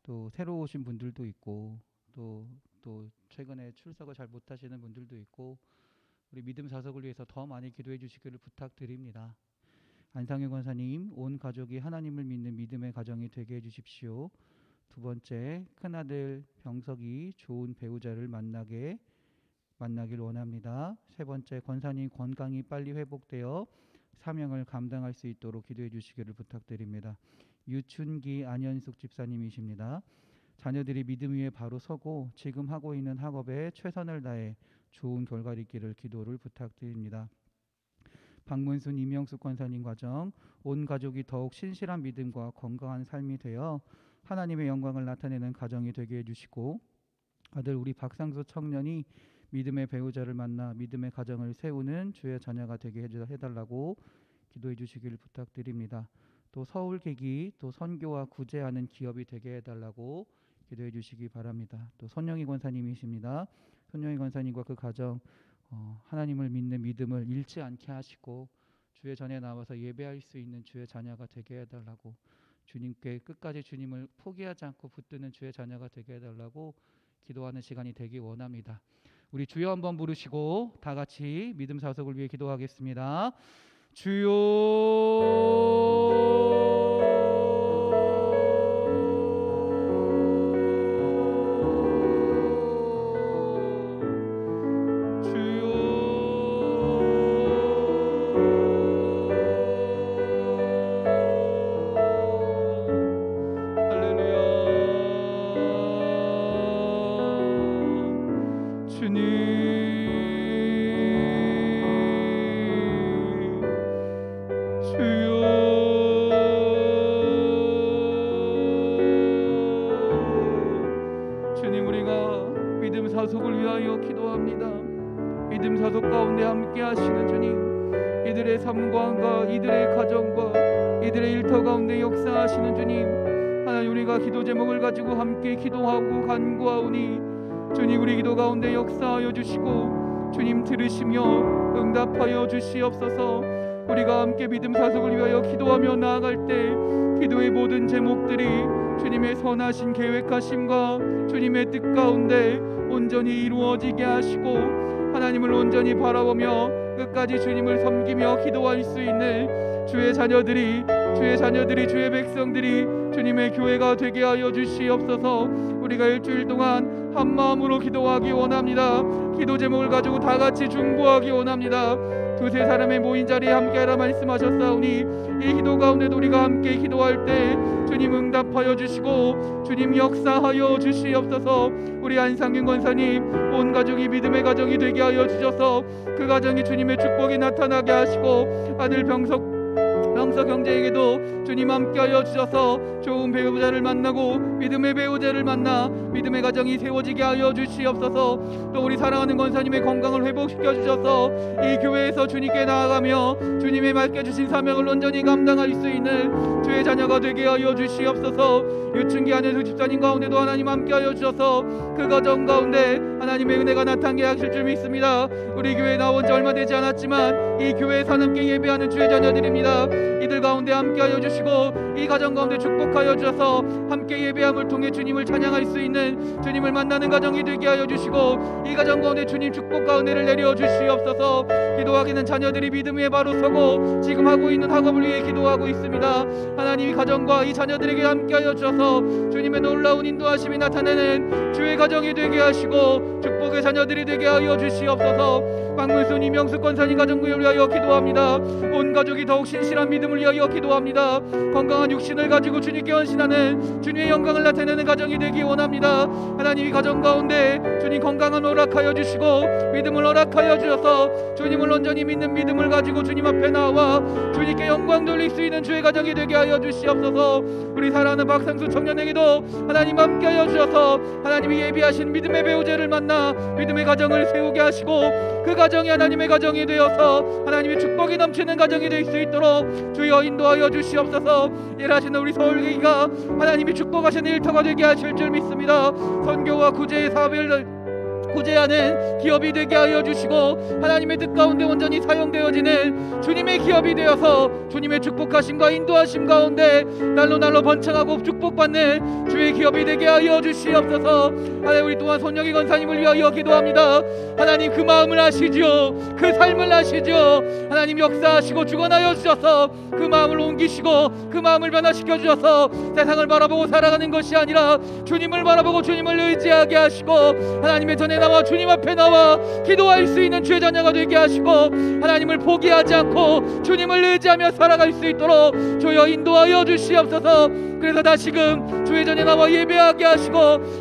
또 새로 오신 분들도 있고 또 최근에 출석을 잘 못하시는 분들도 있고, 우리 믿음 사석을 위해서 더 많이 기도해 주시기를 부탁드립니다. 안상현 권사님, 온 가족이 하나님을 믿는 믿음의 가정이 되게 해주십시오. 두 번째, 큰아들 병석이 좋은 배우자를 만나길 원합니다. 세 번째, 권사님 건강이 빨리 회복되어 사명을 감당할 수 있도록 기도해 주시기를 부탁드립니다. 유춘기 안현숙 집사님이십니다. 자녀들이 믿음 위에 바로 서고 지금 하고 있는 학업에 최선을 다해 좋은 결과를 있기를 기도를 부탁드립니다. 박문순 이명숙 권사님 가정 온 가족이 더욱 신실한 믿음과 건강한 삶이 되어 하나님의 영광을 나타내는 가정이 되게 해주시고, 아들 우리 박상수 청년이 믿음의 배우자를 만나 믿음의 가정을 세우는 주의 자녀가 되게 해달라고 기도해 주시기를 부탁드립니다. 또 서울계기 또 선교와 구제하는 기업이 되게 해달라고 기도해 주시기 바랍니다. 또 손영희 권사님이십니다. 손영희 권사님과 그 가정 하나님을 믿는 믿음을 잃지 않게 하시고 주의 전에 나와서 예배할 수 있는 주의 자녀가 되게 해달라고, 주님께 끝까지 주님을 포기하지 않고 붙드는 주의 자녀가 되게 해달라고 기도하는 시간이 되기 원합니다. 우리 주여 한번 부르시고 다 같이 믿음 사속을 위해 기도하겠습니다. 주여 사속을 위하여 기도합니다. 믿음 사속 가운데 함께 하시는 주님, 이들의 삶과 이들의 가정과 이들의 일터 가운데 역사하시는 주님, 하나님 우리가 기도 제목을 가지고 함께 기도하고 간구하오니 주님 우리 기도 가운데 역사하여 주시고 주님 들으시며 응답하여 주시옵소서. 우리가 함께 믿음 사속을 위하여 기도하며 나아갈 때 기도의 모든 제목들이 주님의 선하신 계획하심과 주님의 뜻 가운데 온전히 이루어지게 하시고 하나님을 온전히 바라보며 끝까지 주님을 섬기며 기도할 수 있는 주의 자녀들이 주의 백성들이 주님의 교회가 되게 하여 주시옵소서. 우리가 일주일 동안 한 마음으로 기도하기 원합니다. 기도 제목을 가지고 다 같이 중보하기 원합니다. 두세 사람의 모인 자리에 함께하라 말씀하셨사오니 이 기도 가운데도 우리가 함께 기도할 때 주님 응답하여 주시고 주님 역사하여 주시옵소서. 우리 안상균 권사님 온 가족이 믿음의 가정이 되게 하여 주셔서 그 가정이 주님의 축복이 나타나게 하시고 아들 병석 경제에게도 주님 함께하여 주셔서 좋은 배우자를 만나고 믿음의 배우자를 만나 믿음의 가정이 세워지게 하여 주시옵소서. 또 우리 사랑하는 권사님의 건강을 회복시켜 주셔서 이 교회에서 주님께 나아가며 주님의 맡겨주신 사명을 온전히 감당할 수 있는 주의 자녀가 되게 하여 주시옵소서. 유춘기 안에서 집사님 가운데도 하나님 함께하여 주셔서 그 가정 가운데 하나님의 은혜가 나타나게 하실 줄 믿습니다. 우리 교회에 나온 지 얼마 되지 않았지만 이 교회에서 함께 예배하는 주의 자녀들입니다. 이들 가운데 함께하여 주시고 이 가정 가운데 축복하여 주셔서 함께 예배함을 통해 주님을 찬양할 수 있는 주님을 만나는 가정이 되게 하여 주시고 이 가정 가운데 주님 축복과 은혜를 내려 주시옵소서. 기도하기는 자녀들이 믿음 위에 바로 서고 지금 하고 있는 학업을 위해 기도하고 있습니다. 하나님 이 가정과 이 자녀들에게 함께하여 주셔서 주님의 놀라운 인도하심이 나타내는 주의 가정이 되게 하시고 축복의 자녀들이 되게 하여 주시옵소서. 박문순 이명숙 권사님 가정을 위하여 기도합니다. 온 가족이 더욱 신실한 믿음을 위하여 기도합니다. 건강한 육신을 가지고 주님께 헌신하는 주님의 영광을 나타내는 가정이 되기 원합니다. 하나님 이 가정 가운데 주님 건강을 허락하여 주시고 믿음을 허락하여 주셔서 주님을 온전히 믿는 믿음을 가지고 주님 앞에 나와 주님께 영광 돌릴 수 있는 주의 가정이 되게 하여 주시옵소서. 우리 사랑하는 박상수 청년에게도 하나님 함께하여 주셔서 하나님이 예비하신 믿음의 배우자를 만나 믿음의 가정을 세우게 하시고 그 가정이 하나님의 가정이 되어서 하나님의 축복이 넘치는 가정이 될 수 있도록 주여 인도하여 주시옵소서. 일하시는 우리 서울계기가 하나님이 축복하시는 일터가 되게 하실 줄 믿습니다. 선교와 구제의 사업을 구제하는 기업이 되게 하여 주시고 하나님의 뜻 가운데 온전히 사용되어지는 주님의 기업이 되어서 주님의 축복하심과 인도하심 가운데 날로 번창하고 축복받는 주의 기업이 되게 하여 주시옵소서. 하나님 우리 또한 손영희 권사님을 위하여 기도합니다. 하나님 그 마음을 아시지요. 그 삶을 아시지요. 하나님 역사하시고 주관하여 주셔서 그 마음을 옮기시고 그 마음을 변화시켜 주셔서 세상을 바라보고 살아가는 것이 아니라 주님을 바라보고 주님을 의지하게 하시고 하나님의 전에 나와 주님 앞에 나와 기도할 수 있는 주의 자녀가 되게 하시고 하나님을 포기하지 않고 주님을 의지하며 살아갈 수 있도록 주여 인도하여 주시옵소서. 그래서 다시금 주의 전에 나와 예배하게 하시고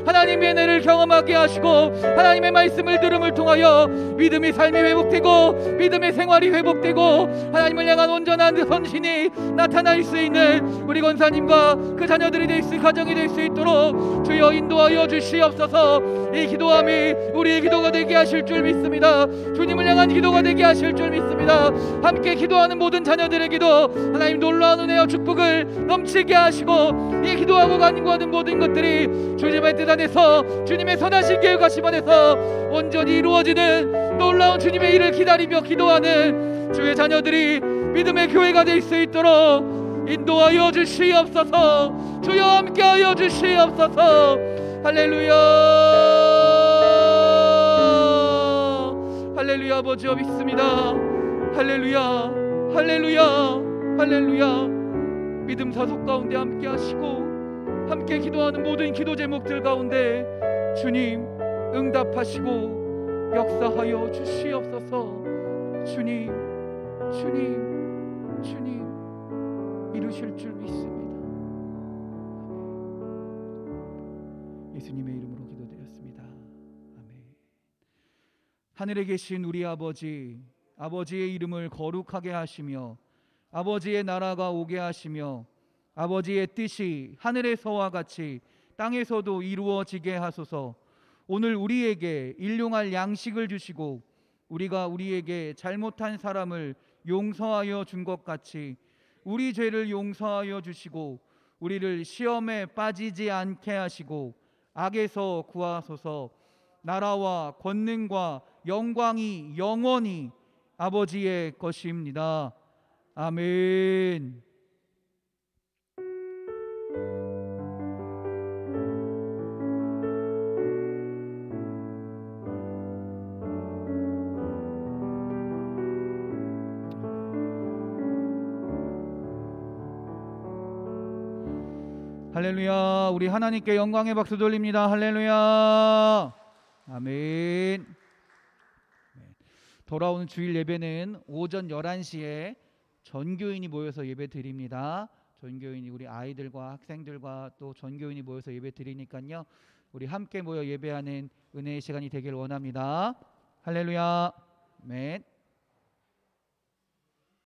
하나님의 은혜를 경험하게 하시고 하나님의 말씀을 들음을 통하여 믿음의 삶이 회복되고 믿음의 생활이 회복되고 하나님을 향한 온전한 헌신이 나타날 수 있는 우리 권사님과 그 자녀들이 될 수, 가정이 될 수 있도록 주여 인도하여 주시옵소서. 이 기도함이 우리의 기도가 되게 하실 줄 믿습니다. 주님을 향한 기도가 되게 하실 줄 믿습니다. 함께 기도하는 모든 자녀들에게도 하나님 놀라운 은혜와 축복을 넘치게 하시고 이 기도하고 간구하는 모든 것들이 주님의 뜻 안에서 주님의 선하신 계획하심 안에서 온전히 이루어지는 놀라운 주님의 일을 기다리며 기도하는 주의 자녀들이 믿음의 교회가 될 수 있도록 인도하여 주시옵소서. 주여 함께하여 주시옵소서. 할렐루야, 할렐루야. 아버지여 믿습니다. 할렐루야, 할렐루야, 할렐루야. 믿음 사속 가운데 함께 하시고 함께 기도하는 모든 기도 제목들 가운데 주님 응답하시고 역사하여 주시옵소서. 주님, 주님, 주님 이루실 줄 믿습니다. 예수님의 이름으로 기도드렸습니다. 아멘. 하늘에 계신 우리 아버지, 아버지의 이름을 거룩하게 하시며 아버지의 나라가 오게 하시며 아버지의 뜻이 하늘에서와 같이 땅에서도 이루어지게 하소서. 오늘 우리에게 일용할 양식을 주시고 우리가 우리에게 잘못한 사람을 용서하여 준 것 같이 우리 죄를 용서하여 주시고 우리를 시험에 빠지지 않게 하시고 악에서 구하소서. 나라와 권능과 영광이 영원히 아버지의 것입니다. 아멘. 할렐루야. 우리 하나님께 영광의 박수 돌립니다. 할렐루야. 아멘. 돌아오는 주일 예배는 오전 11시에 전교인이 모여서 예배 드립니다. 전교인이 우리 아이들과 학생들과 또 전교인이 모여서 예배 드리니까요. 우리 함께 모여 예배하는 은혜의 시간이 되길 원합니다. 할렐루야. 아멘.